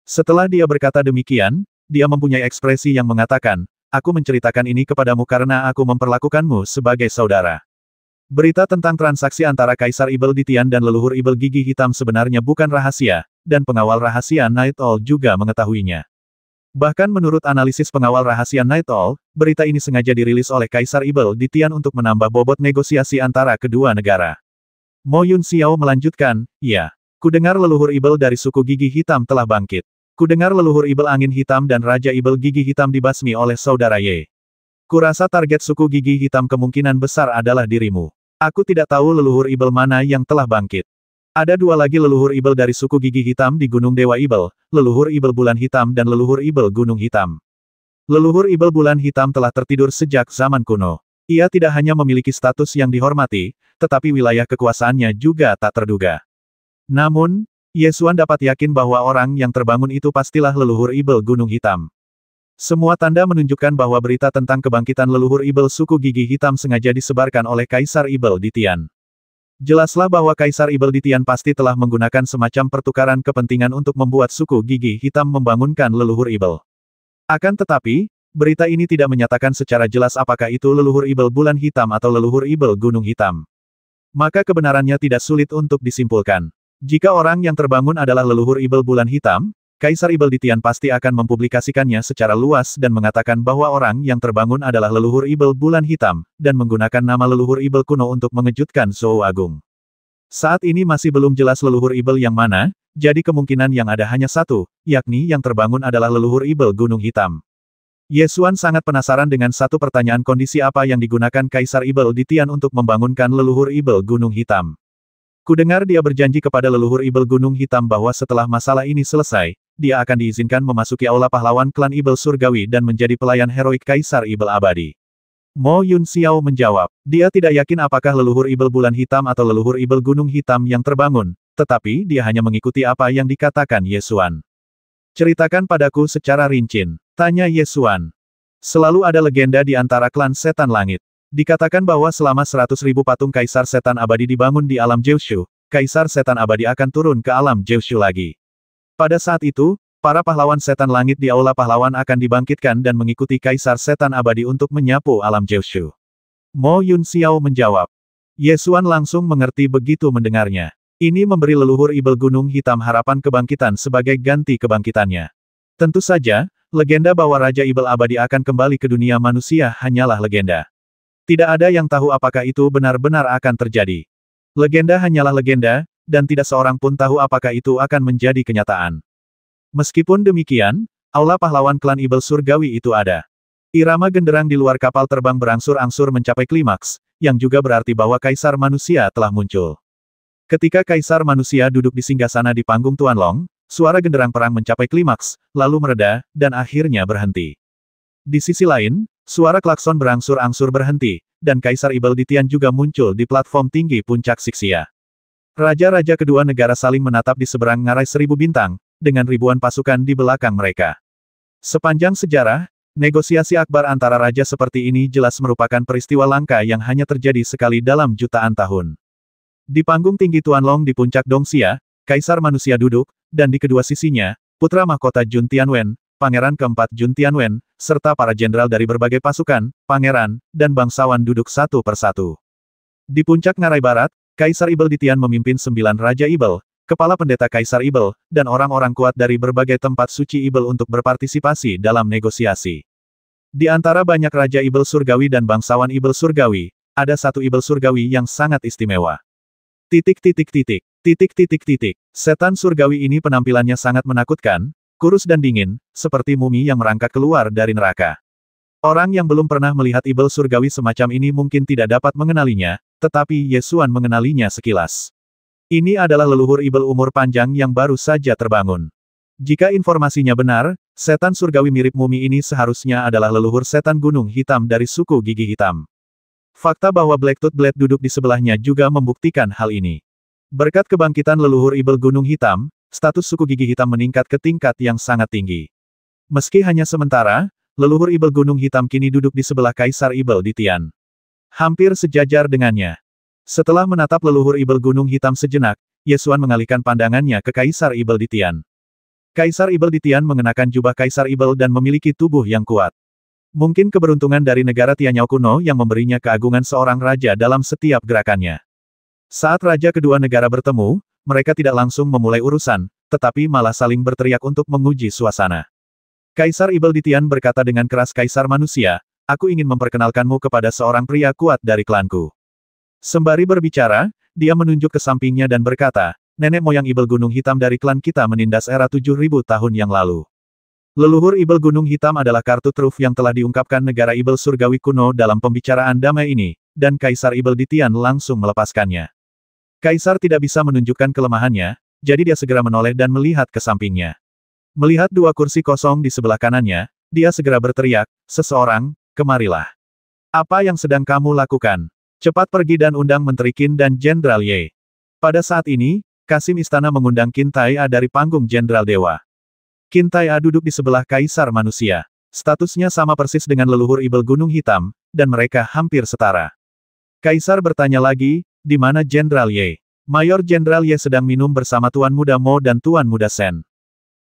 Setelah dia berkata demikian, dia mempunyai ekspresi yang mengatakan, aku menceritakan ini kepadamu karena aku memperlakukanmu sebagai saudara. Berita tentang transaksi antara Kaisar Ibel Ditian dan leluhur Ibel Gigi Hitam sebenarnya bukan rahasia, dan pengawal rahasia Night Owl juga mengetahuinya. Bahkan menurut analisis pengawal rahasia Night Owl, berita ini sengaja dirilis oleh Kaisar Ibel Ditian untuk menambah bobot negosiasi antara kedua negara. Mo Yun Xiao melanjutkan, ya, kudengar leluhur Ibel dari suku Gigi Hitam telah bangkit. Kudengar leluhur Ibel Angin Hitam dan Raja Ibel Gigi Hitam dibasmi oleh saudara Ye. Kurasa target suku Gigi Hitam kemungkinan besar adalah dirimu. Aku tidak tahu leluhur Ibel mana yang telah bangkit. Ada dua lagi leluhur Ibel dari suku Gigi Hitam di Gunung Dewa Ibel, leluhur Ibel Bulan Hitam dan leluhur Ibel Gunung Hitam. Leluhur Ibel Bulan Hitam telah tertidur sejak zaman kuno. Ia tidak hanya memiliki status yang dihormati, tetapi wilayah kekuasaannya juga tak terduga. Namun, Yesuan dapat yakin bahwa orang yang terbangun itu pastilah leluhur Ibel Gunung Hitam. Semua tanda menunjukkan bahwa berita tentang kebangkitan leluhur Ibel suku Gigi Hitam sengaja disebarkan oleh Kaisar Ibel di Tian. Jelaslah bahwa Kaisar Ibel di Tian pasti telah menggunakan semacam pertukaran kepentingan untuk membuat suku Gigi Hitam membangunkan leluhur Ibel. Akan tetapi, berita ini tidak menyatakan secara jelas apakah itu leluhur Ibel Bulan Hitam atau leluhur Ibel Gunung Hitam. Maka kebenarannya tidak sulit untuk disimpulkan. Jika orang yang terbangun adalah leluhur Ibel Bulan Hitam, Kaisar Ibel di Tian pasti akan mempublikasikannya secara luas dan mengatakan bahwa orang yang terbangun adalah leluhur Ibel Bulan Hitam, dan menggunakan nama leluhur Ibel kuno untuk mengejutkan Zhou Agung. Saat ini masih belum jelas leluhur Ibel yang mana, jadi kemungkinan yang ada hanya satu, yakni yang terbangun adalah leluhur Ibel Gunung Hitam. Yesuan sangat penasaran dengan satu pertanyaan kondisi apa yang digunakan Kaisar Ibel di Tian untuk membangunkan leluhur Ibel Gunung Hitam. Kudengar dia berjanji kepada leluhur Ibel Gunung Hitam bahwa setelah masalah ini selesai, dia akan diizinkan memasuki aula pahlawan klan Ibel Surgawi dan menjadi pelayan heroik Kaisar Ibel Abadi. Mo Yun Xiao menjawab, dia tidak yakin apakah leluhur Ibel Bulan Hitam atau leluhur Ibel Gunung Hitam yang terbangun, tetapi dia hanya mengikuti apa yang dikatakan Yesuan. Ceritakan padaku secara rinci, tanya Yesuan. Selalu ada legenda di antara klan Setan Langit. Dikatakan bahwa selama 100.000 patung Kaisar Setan Abadi dibangun di alam Jiushu, Kaisar Setan Abadi akan turun ke alam Jiushu lagi. Pada saat itu, para pahlawan Setan Langit di Aula Pahlawan akan dibangkitkan dan mengikuti Kaisar Setan Abadi untuk menyapu alam Jiushu. Mo Yun Xiao menjawab. Yesuan langsung mengerti begitu mendengarnya. Ini memberi leluhur Ibel Gunung Hitam harapan kebangkitan sebagai ganti kebangkitannya. Tentu saja, legenda bahwa Raja Ibel Abadi akan kembali ke dunia manusia hanyalah legenda. Tidak ada yang tahu apakah itu benar-benar akan terjadi. Legenda hanyalah legenda, dan tidak seorang pun tahu apakah itu akan menjadi kenyataan. Meskipun demikian, aula pahlawan klan Ibel Surgawi itu ada. Irama genderang di luar kapal terbang berangsur-angsur mencapai klimaks, yang juga berarti bahwa Kaisar Manusia telah muncul. Ketika Kaisar Manusia duduk di singgasana di panggung Tuan Long, suara genderang perang mencapai klimaks, lalu mereda, dan akhirnya berhenti. Di sisi lain, suara klakson berangsur-angsur berhenti, dan Kaisar Ibel di Tian juga muncul di platform tinggi puncak Sixia. Raja-raja kedua negara saling menatap di seberang ngarai 1000 bintang, dengan ribuan pasukan di belakang mereka. Sepanjang sejarah, negosiasi akbar antara raja seperti ini jelas merupakan peristiwa langka yang hanya terjadi sekali dalam jutaan tahun. Di panggung tinggi Tuan Long di puncak Dongxia, Kaisar Manusia duduk, dan di kedua sisinya, putra mahkota Jun Tianwen, Pangeran keempat Jun Tianwen, serta para jenderal dari berbagai pasukan, pangeran, dan bangsawan duduk satu persatu. Di puncak ngarai barat, Kaisar Ibel di Tian memimpin 9 Raja Ibel, kepala pendeta Kaisar Ibel, dan orang-orang kuat dari berbagai tempat suci Ibel untuk berpartisipasi dalam negosiasi. Di antara banyak Raja Ibel Surgawi dan bangsawan Ibel Surgawi, ada satu Ibel Surgawi yang sangat istimewa. Setan Surgawi ini penampilannya sangat menakutkan, kurus dan dingin, seperti mumi yang merangkak keluar dari neraka. Orang yang belum pernah melihat Ibel Surgawi semacam ini mungkin tidak dapat mengenalinya, tetapi Yesuan mengenalinya sekilas. Ini adalah leluhur Ibel umur panjang yang baru saja terbangun. Jika informasinya benar, setan surgawi mirip mumi ini seharusnya adalah leluhur setan gunung hitam dari suku gigi hitam. Fakta bahwa Blacktooth Blade duduk di sebelahnya juga membuktikan hal ini. Berkat kebangkitan leluhur Ibel Gunung Hitam, status suku gigi hitam meningkat ke tingkat yang sangat tinggi. Meski hanya sementara, leluhur Ibel Gunung Hitam kini duduk di sebelah Kaisar Ibel di Tian. Hampir sejajar dengannya. Setelah menatap leluhur Ibel Gunung Hitam sejenak, Yesuan mengalihkan pandangannya ke Kaisar Ibel di Tian. Kaisar Ibel di Tian mengenakan jubah Kaisar Ibel dan memiliki tubuh yang kuat. Mungkin keberuntungan dari negara Tianyao kuno yang memberinya keagungan seorang raja dalam setiap gerakannya. Saat raja kedua negara bertemu, mereka tidak langsung memulai urusan, tetapi malah saling berteriak untuk menguji suasana. Kaisar Ibel di Tian berkata dengan keras, Kaisar manusia, aku ingin memperkenalkanmu kepada seorang pria kuat dari klanku. Sembari berbicara, dia menunjuk ke sampingnya dan berkata, nenek moyang Ibel Gunung Hitam dari klan kita menindas era 7.000 tahun yang lalu. Leluhur Ibel Gunung Hitam adalah kartu truf yang telah diungkapkan negara Ibel Surgawi kuno dalam pembicaraan damai ini, dan Kaisar Ibel Ditian langsung melepaskannya. Kaisar tidak bisa menunjukkan kelemahannya, jadi dia segera menoleh dan melihat ke sampingnya. Melihat dua kursi kosong di sebelah kanannya, dia segera berteriak, "Seseorang, kemarilah. Apa yang sedang kamu lakukan? Cepat pergi dan undang Menteri Qin dan Jenderal Ye." Pada saat ini, Kasim Istana mengundang Qin Tai'a dari panggung Jenderal Dewa. Qin Tai'a duduk di sebelah Kaisar Manusia. Statusnya sama persis dengan leluhur Ibel Gunung Hitam, dan mereka hampir setara. Kaisar bertanya lagi, "Di mana Jenderal Ye?" Mayor Jenderal Ye sedang minum bersama Tuan Muda Mo dan Tuan Muda Sen.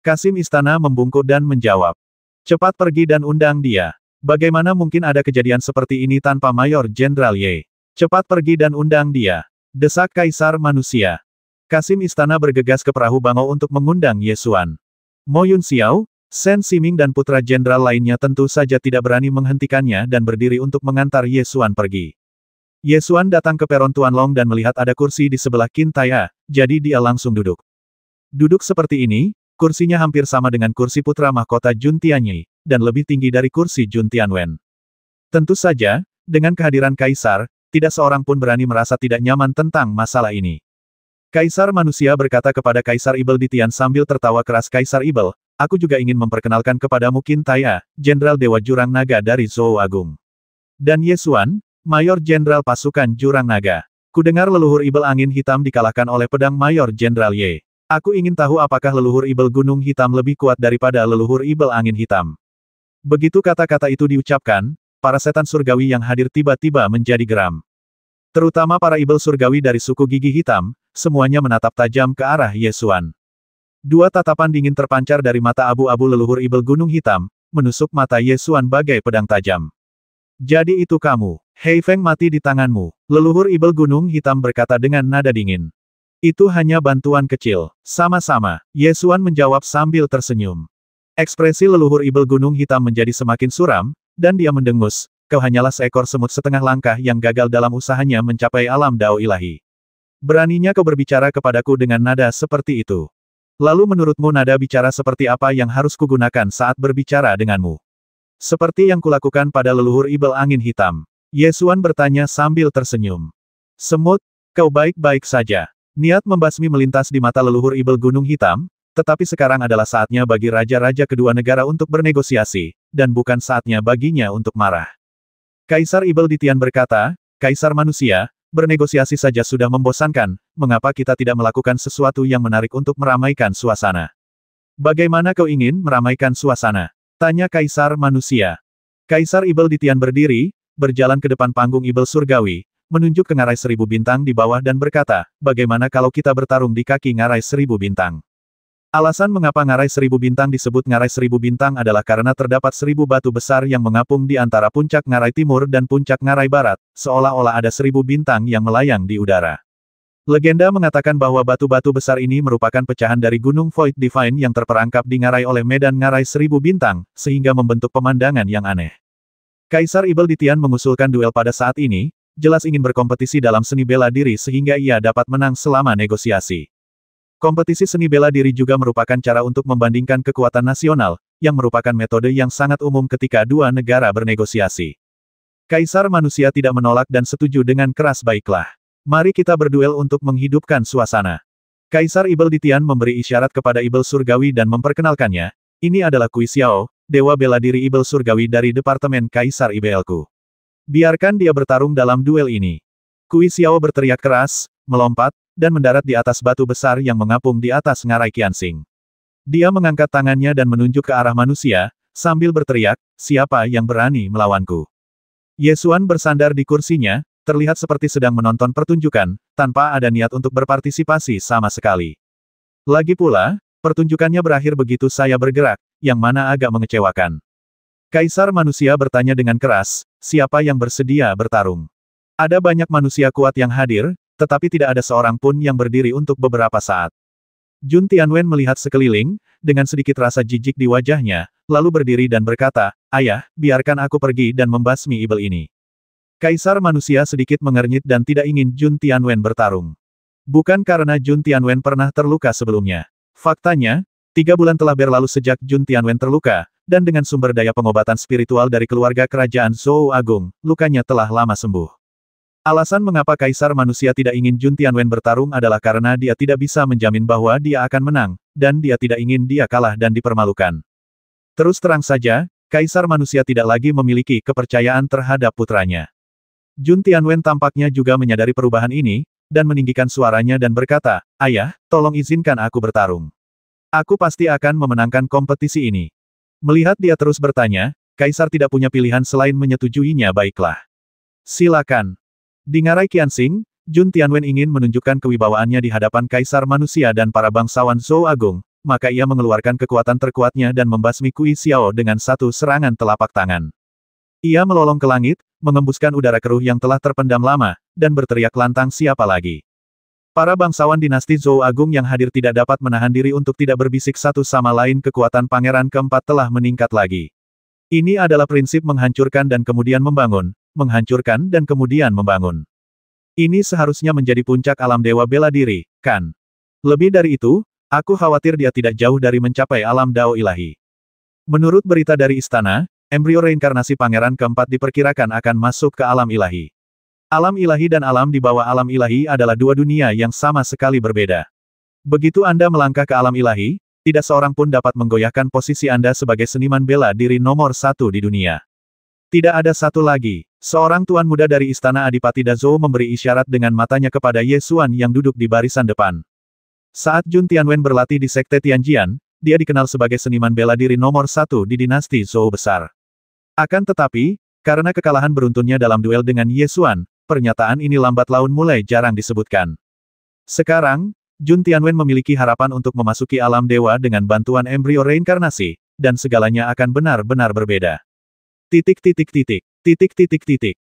Kasim Istana membungkuk dan menjawab, "Cepat pergi dan undang dia. Bagaimana mungkin ada kejadian seperti ini tanpa Mayor Jenderal Ye? Cepat pergi dan undang dia," desak Kaisar Manusia. Kasim Istana bergegas ke perahu bangau untuk mengundang Ye Xuan. Mo Yun Xiao, Sen Siming dan putra jenderal lainnya tentu saja tidak berani menghentikannya dan berdiri untuk mengantar Ye Xuan pergi. Ye Xuan datang ke peron Tuan Long dan melihat ada kursi di sebelah Qin Tai'a, jadi dia langsung duduk. Duduk seperti ini, kursinya hampir sama dengan kursi putra mahkota Jun Tianyi, dan lebih tinggi dari kursi Jun Tianwen. Tentu saja, dengan kehadiran Kaisar, tidak seorang pun berani merasa tidak nyaman tentang masalah ini. Kaisar Manusia berkata kepada Kaisar Ibel Ditian sambil tertawa keras, "Kaisar Ibel, aku juga ingin memperkenalkan kepadamu Qin Tai'a, Jenderal Dewa Jurang Naga dari Zhou Agung. Dan Ye Xuan, Mayor Jenderal Pasukan Jurang Naga. Kudengar leluhur Ibel Angin Hitam dikalahkan oleh pedang Mayor Jenderal Ye. Aku ingin tahu apakah leluhur Ibel Gunung Hitam lebih kuat daripada leluhur Ibel Angin Hitam." Begitu kata-kata itu diucapkan, para setan surgawi yang hadir tiba-tiba menjadi geram. Terutama para Ibel surgawi dari suku Gigi Hitam, semuanya menatap tajam ke arah Ye Xuan. Dua tatapan dingin terpancar dari mata abu-abu leluhur Ibel Gunung Hitam, menusuk mata Ye Xuan bagai pedang tajam. "Jadi itu kamu, Hei Feng mati di tanganmu," leluhur Ibel Gunung Hitam berkata dengan nada dingin. "Itu hanya bantuan kecil." "Sama-sama," Ye Xuan menjawab sambil tersenyum. Ekspresi leluhur Ibel Gunung Hitam menjadi semakin suram, dan dia mendengus, "Kau hanyalah seekor semut setengah langkah yang gagal dalam usahanya mencapai alam Dao ilahi. Beraninya kau berbicara kepadaku dengan nada seperti itu. Lalu menurutmu nada bicara seperti apa yang harus kugunakan saat berbicara denganmu?" "Seperti yang kulakukan pada leluhur Ibel Angin Hitam." Ye Xuan bertanya sambil tersenyum. "Semut, kau baik-baik saja." Niat membasmi melintas di mata leluhur Ibel Gunung Hitam, tetapi sekarang adalah saatnya bagi raja-raja kedua negara untuk bernegosiasi, dan bukan saatnya baginya untuk marah. Kaisar Ibel Ditian berkata, "Kaisar Manusia, bernegosiasi saja sudah membosankan, mengapa kita tidak melakukan sesuatu yang menarik untuk meramaikan suasana?" "Bagaimana kau ingin meramaikan suasana?" tanya Kaisar Manusia. Kaisar Ibel Ditian berdiri, berjalan ke depan panggung Ibel Surgawi, menunjuk ke ngarai 1000 bintang di bawah dan berkata, "Bagaimana kalau kita bertarung di kaki ngarai 1000 bintang?" Alasan mengapa ngarai 1000 bintang disebut ngarai 1000 bintang adalah karena terdapat 1000 batu besar yang mengapung di antara puncak ngarai timur dan puncak ngarai barat, seolah-olah ada 1000 bintang yang melayang di udara. Legenda mengatakan bahwa batu-batu besar ini merupakan pecahan dari Gunung Void Divine yang terperangkap di ngarai oleh medan ngarai 1000 bintang, sehingga membentuk pemandangan yang aneh. Kaisar Ibel Ditian mengusulkan duel pada saat ini, jelas ingin berkompetisi dalam seni bela diri sehingga ia dapat menang selama negosiasi. Kompetisi seni bela diri juga merupakan cara untuk membandingkan kekuatan nasional, yang merupakan metode yang sangat umum ketika dua negara bernegosiasi. Kaisar Manusia tidak menolak dan setuju dengan keras. "Baiklah. Mari kita berduel untuk menghidupkan suasana." Kaisar Ibel Ditian memberi isyarat kepada Ibel Surgawi dan memperkenalkannya, "Ini adalah Kui Xiao, Dewa Bela Diri Ibel Surgawi dari Departemen Kaisar Ibelku. Biarkan dia bertarung dalam duel ini." Kui Xiao berteriak keras, melompat, dan mendarat di atas batu besar yang mengapung di atas ngarai Qianxing. Dia mengangkat tangannya dan menunjuk ke arah manusia, sambil berteriak, "Siapa yang berani melawanku?" Ye Xuan bersandar di kursinya, terlihat seperti sedang menonton pertunjukan, tanpa ada niat untuk berpartisipasi sama sekali. Lagi pula, pertunjukannya berakhir begitu saya bergerak, yang mana agak mengecewakan. Kaisar Manusia bertanya dengan keras, "Siapa yang bersedia bertarung?" Ada banyak manusia kuat yang hadir, tetapi tidak ada seorang pun yang berdiri untuk beberapa saat. Jun Tianwen melihat sekeliling, dengan sedikit rasa jijik di wajahnya, lalu berdiri dan berkata, "Ayah, biarkan aku pergi dan membasmi Ibel ini." Kaisar Manusia sedikit mengernyit dan tidak ingin Jun Tianwen bertarung. Bukan karena Jun Tianwen pernah terluka sebelumnya. Faktanya, 3 bulan telah berlalu sejak Jun Tianwen terluka, dan dengan sumber daya pengobatan spiritual dari keluarga kerajaan Zhou Agung, lukanya telah lama sembuh. Alasan mengapa Kaisar Manusia tidak ingin Jun Tianwen bertarung adalah karena dia tidak bisa menjamin bahwa dia akan menang, dan dia tidak ingin dia kalah dan dipermalukan. Terus terang saja, Kaisar Manusia tidak lagi memiliki kepercayaan terhadap putranya. Jun Tianwen tampaknya juga menyadari perubahan ini, dan meninggikan suaranya dan berkata, "Ayah, tolong izinkan aku bertarung. Aku pasti akan memenangkan kompetisi ini." Melihat dia terus bertanya, Kaisar tidak punya pilihan selain menyetujuinya. Baiklah. Silakan. Di ngarai Qianxing, Jun Tianwen ingin menunjukkan kewibawaannya di hadapan Kaisar Manusia dan para bangsawan Zhou Agung, maka ia mengeluarkan kekuatan terkuatnya dan membasmi Kui Xiao dengan satu serangan telapak tangan. Ia melolong ke langit, mengembuskan udara keruh yang telah terpendam lama, dan berteriak lantang, "Siapa lagi?" Para bangsawan dinasti Zhou Agung yang hadir tidak dapat menahan diri untuk tidak berbisik satu sama lain. Kekuatan pangeran keempat telah meningkat lagi. Ini adalah prinsip menghancurkan dan kemudian membangun, menghancurkan dan kemudian membangun. Ini seharusnya menjadi puncak alam dewa bela diri, kan? Lebih dari itu, aku khawatir dia tidak jauh dari mencapai alam dao ilahi. Menurut berita dari istana, embrio reinkarnasi pangeran keempat diperkirakan akan masuk ke alam ilahi. Alam ilahi dan alam di bawah alam ilahi adalah dua dunia yang sama sekali berbeda. Begitu Anda melangkah ke alam ilahi, tidak seorang pun dapat menggoyahkan posisi Anda sebagai seniman bela diri nomor 1 di dunia. Tidak ada satu lagi. Seorang tuan muda dari istana Adipati Dazhou memberi isyarat dengan matanya kepada Ye Xuan yang duduk di barisan depan. Saat Jun Tianwen berlatih di Sekte Tianjian, dia dikenal sebagai seniman bela diri nomor 1 di dinasti Zhou besar. Akan tetapi, karena kekalahan beruntunnya dalam duel dengan Ye Xuan, pernyataan ini lambat laun mulai jarang disebutkan. Sekarang, Jun Tianwen memiliki harapan untuk memasuki alam dewa dengan bantuan embrio reinkarnasi, dan segalanya akan benar-benar berbeda.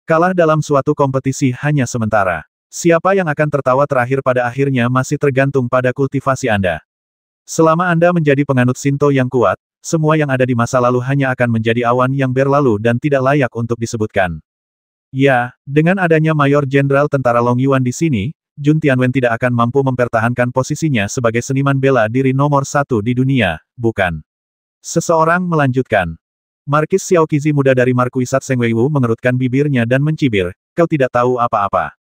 Kalah dalam suatu kompetisi hanya sementara. Siapa yang akan tertawa terakhir pada akhirnya masih tergantung pada kultivasi Anda. Selama Anda menjadi penganut Shinto yang kuat, semua yang ada di masa lalu hanya akan menjadi awan yang berlalu dan tidak layak untuk disebutkan. Ya, dengan adanya Mayor Jenderal Tentara Long Yuan di sini, Jun Tianwen tidak akan mampu mempertahankan posisinya sebagai seniman bela diri nomor 1 di dunia, bukan? Seseorang melanjutkan. Markis Xiaoqizi muda dari Markuisat Sengweiwu mengerutkan bibirnya dan mencibir, "Kau tidak tahu apa-apa.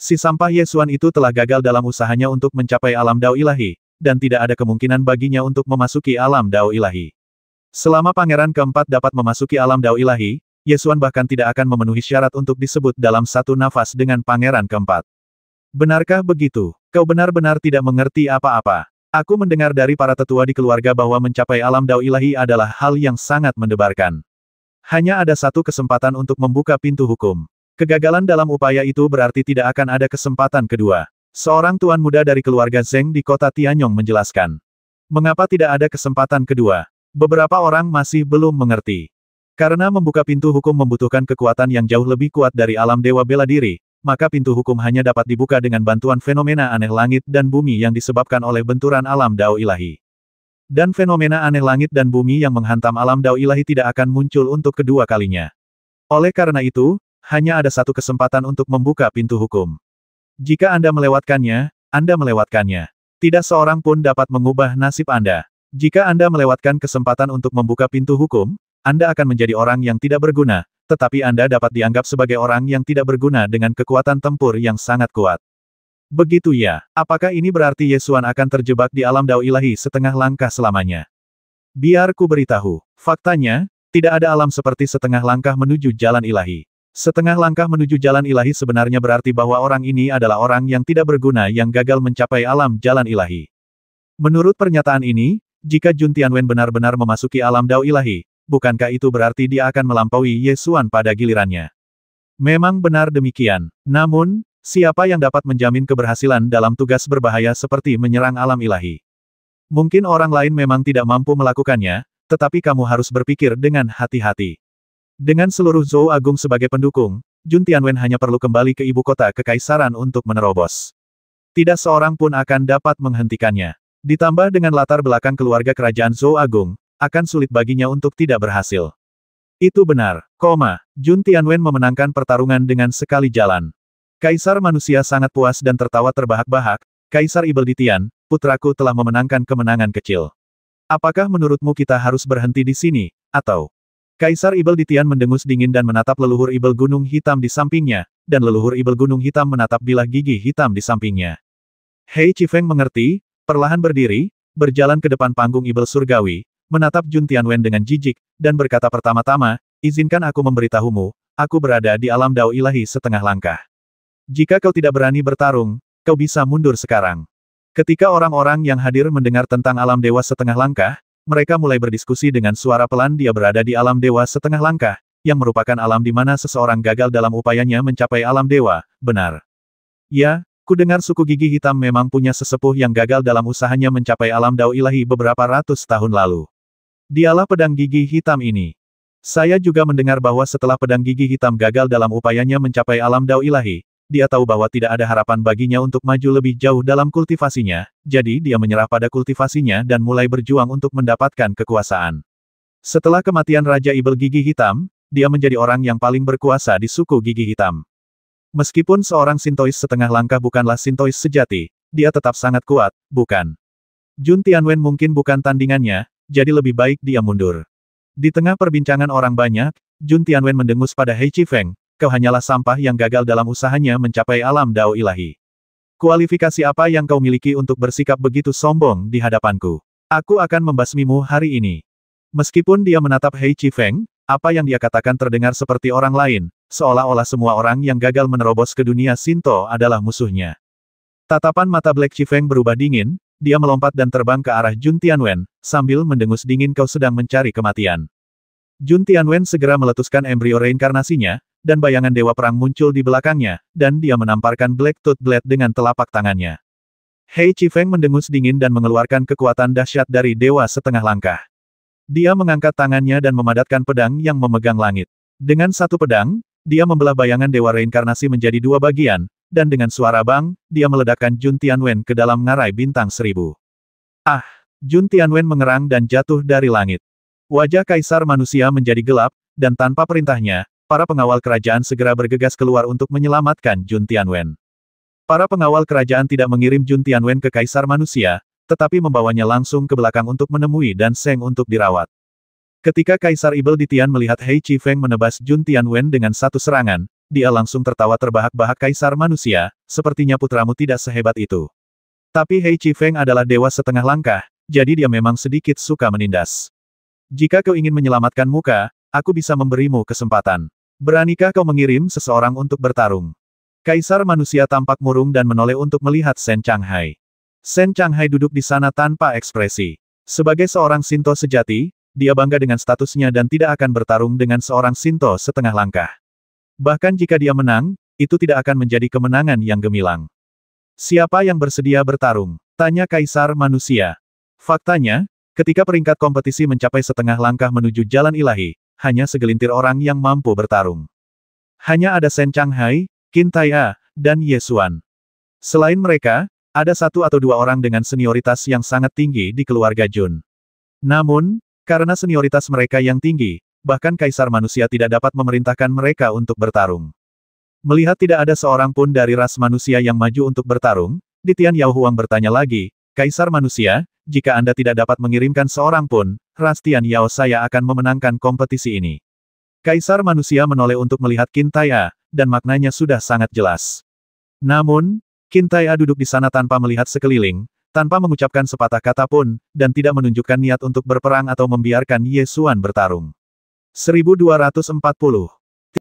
Si sampah Ye Xuan itu telah gagal dalam usahanya untuk mencapai alam dao ilahi, dan tidak ada kemungkinan baginya untuk memasuki alam dao ilahi. Selama pangeran keempat dapat memasuki alam dao ilahi, Ye Xuan bahkan tidak akan memenuhi syarat untuk disebut dalam satu nafas dengan pangeran keempat." Benarkah begitu? Kau benar-benar tidak mengerti apa-apa. Aku mendengar dari para tetua di keluarga bahwa mencapai alam dao ilahi adalah hal yang sangat mendebarkan. Hanya ada satu kesempatan untuk membuka pintu hukum. Kegagalan dalam upaya itu berarti tidak akan ada kesempatan kedua. Seorang tuan muda dari keluarga Zheng di kota Tianyong menjelaskan. Mengapa tidak ada kesempatan kedua? Beberapa orang masih belum mengerti. Karena membuka pintu hukum membutuhkan kekuatan yang jauh lebih kuat dari alam dewa bela diri, maka pintu hukum hanya dapat dibuka dengan bantuan fenomena aneh langit dan bumi yang disebabkan oleh benturan alam dao ilahi. Dan fenomena aneh langit dan bumi yang menghantam alam dao ilahi tidak akan muncul untuk kedua kalinya. Oleh karena itu, hanya ada satu kesempatan untuk membuka pintu hukum. Jika Anda melewatkannya, Anda melewatkannya. Tidak seorang pun dapat mengubah nasib Anda. Jika Anda melewatkan kesempatan untuk membuka pintu hukum, Anda akan menjadi orang yang tidak berguna, tetapi Anda dapat dianggap sebagai orang yang tidak berguna dengan kekuatan tempur yang sangat kuat. Begitu ya, apakah ini berarti Ye Xuan akan terjebak di alam dao ilahi setengah langkah selamanya? Biar ku beritahu, faktanya, tidak ada alam seperti setengah langkah menuju jalan ilahi. Setengah langkah menuju jalan ilahi sebenarnya berarti bahwa orang ini adalah orang yang tidak berguna yang gagal mencapai alam jalan ilahi. Menurut pernyataan ini, jika Jun Tianwen benar-benar memasuki alam dao ilahi, bukankah itu berarti dia akan melampaui Ye Xuan pada gilirannya? Memang benar demikian. Namun, siapa yang dapat menjamin keberhasilan dalam tugas berbahaya seperti menyerang alam ilahi? Mungkin orang lain memang tidak mampu melakukannya, tetapi kamu harus berpikir dengan hati-hati. Dengan seluruh Zhou Agung sebagai pendukung, Jun Tianwen hanya perlu kembali ke ibu kota kekaisaran untuk menerobos. Tidak seorang pun akan dapat menghentikannya. Ditambah dengan latar belakang keluarga kerajaan Zhou Agung, akan sulit baginya untuk tidak berhasil. Itu benar, Jun Tianwen memenangkan pertarungan dengan sekali jalan. Kaisar manusia sangat puas dan tertawa terbahak-bahak, Kaisar Ibel Ditian, putraku telah memenangkan kemenangan kecil. Apakah menurutmu kita harus berhenti di sini, atau? Kaisar Ibel Ditian mendengus dingin dan menatap leluhur Ibel Gunung Hitam di sampingnya, dan leluhur Ibel Gunung Hitam menatap bilah gigi hitam di sampingnya. Hei Chifeng mengerti, perlahan berdiri, berjalan ke depan panggung Ibel Surgawi, menatap Jun Tianwen dengan jijik, dan berkata pertama-tama, izinkan aku memberitahumu, aku berada di alam dao ilahi setengah langkah. Jika kau tidak berani bertarung, kau bisa mundur sekarang. Ketika orang-orang yang hadir mendengar tentang alam dewa setengah langkah, mereka mulai berdiskusi dengan suara pelan. Dia berada di alam dewa setengah langkah, yang merupakan alam di mana seseorang gagal dalam upayanya mencapai alam dewa, benar. Ya, ku dengar suku gigi hitam memang punya sesepuh yang gagal dalam usahanya mencapai alam dao ilahi beberapa ratus tahun lalu. Dialah pedang gigi hitam ini. Saya juga mendengar bahwa setelah pedang gigi hitam gagal dalam upayanya mencapai alam dao ilahi, dia tahu bahwa tidak ada harapan baginya untuk maju lebih jauh dalam kultivasinya, jadi dia menyerah pada kultivasinya dan mulai berjuang untuk mendapatkan kekuasaan. Setelah kematian Raja Ibel Gigi Hitam, dia menjadi orang yang paling berkuasa di suku Gigi Hitam. Meskipun seorang Sintois setengah langkah bukanlah Sintois sejati, dia tetap sangat kuat, bukan? Jun Tianwen mungkin bukan tandingannya, jadi lebih baik dia mundur. Di tengah perbincangan orang banyak, Jun Tianwen mendengus pada Hei Chifeng, kau hanyalah sampah yang gagal dalam usahanya mencapai alam dao ilahi. Kualifikasi apa yang kau miliki untuk bersikap begitu sombong di hadapanku? Aku akan membasmimu hari ini. Meskipun dia menatap Hei Chifeng, apa yang dia katakan terdengar seperti orang lain, seolah-olah semua orang yang gagal menerobos ke dunia Shinto adalah musuhnya. Tatapan mata Black Chifeng berubah dingin, dia melompat dan terbang ke arah Jun Tianwen, sambil mendengus dingin, kau sedang mencari kematian. Jun Tianwen segera meletuskan embrio reinkarnasinya, dan bayangan Dewa Perang muncul di belakangnya, dan dia menamparkan Black Tooth Blade dengan telapak tangannya. Hei Chifeng mendengus dingin dan mengeluarkan kekuatan dahsyat dari Dewa Setengah Langkah. Dia mengangkat tangannya dan memadatkan pedang yang memegang langit. Dengan satu pedang, dia membelah bayangan Dewa Reinkarnasi menjadi dua bagian, dan dengan suara bang, dia meledakkan Jun Tianwen ke dalam ngarai bintang 1000. Ah! Jun Tianwen mengerang dan jatuh dari langit. Wajah Kaisar Manusia menjadi gelap, dan tanpa perintahnya, para pengawal kerajaan segera bergegas keluar untuk menyelamatkan Jun Tianwen. Para pengawal kerajaan tidak mengirim Jun Tianwen ke Kaisar Manusia, tetapi membawanya langsung ke belakang untuk menemui Dan Seng untuk dirawat. Ketika Kaisar Ibel Ditian melihat Hei Chifeng menebas Jun Tianwen dengan satu serangan, dia langsung tertawa terbahak-bahak. Kaisar Manusia, sepertinya putramu tidak sehebat itu. Tapi Hei Chifeng adalah dewa setengah langkah, jadi dia memang sedikit suka menindas. Jika kau ingin menyelamatkan muka, aku bisa memberimu kesempatan. Beranikah kau mengirim seseorang untuk bertarung? Kaisar Manusia tampak murung dan menoleh untuk melihat Sen Changhai. Sen Changhai duduk di sana tanpa ekspresi. Sebagai seorang Shinto sejati, dia bangga dengan statusnya dan tidak akan bertarung dengan seorang Shinto setengah langkah. Bahkan jika dia menang, itu tidak akan menjadi kemenangan yang gemilang. Siapa yang bersedia bertarung? Tanya Kaisar Manusia. Faktanya, ketika peringkat kompetisi mencapai setengah langkah menuju jalan ilahi, hanya segelintir orang yang mampu bertarung. Hanya ada Sen Changhai, Qin Tai'a, dan Ye Xuan. Selain mereka, ada satu atau dua orang dengan senioritas yang sangat tinggi di keluarga Jun. Namun, karena senioritas mereka yang tinggi, bahkan Kaisar Manusia tidak dapat memerintahkan mereka untuk bertarung. Melihat tidak ada seorang pun dari ras manusia yang maju untuk bertarung, Ditian Yao Huang bertanya lagi, Kaisar Manusia, jika Anda tidak dapat mengirimkan seorang pun, ras Tian Yao saya akan memenangkan kompetisi ini. Kaisar Manusia menoleh untuk melihat Qin Tai'a, dan maknanya sudah sangat jelas. Namun, Qin Tai'a duduk di sana tanpa melihat sekeliling, tanpa mengucapkan sepatah kata pun, dan tidak menunjukkan niat untuk berperang atau membiarkan Ye Xuan bertarung. 1240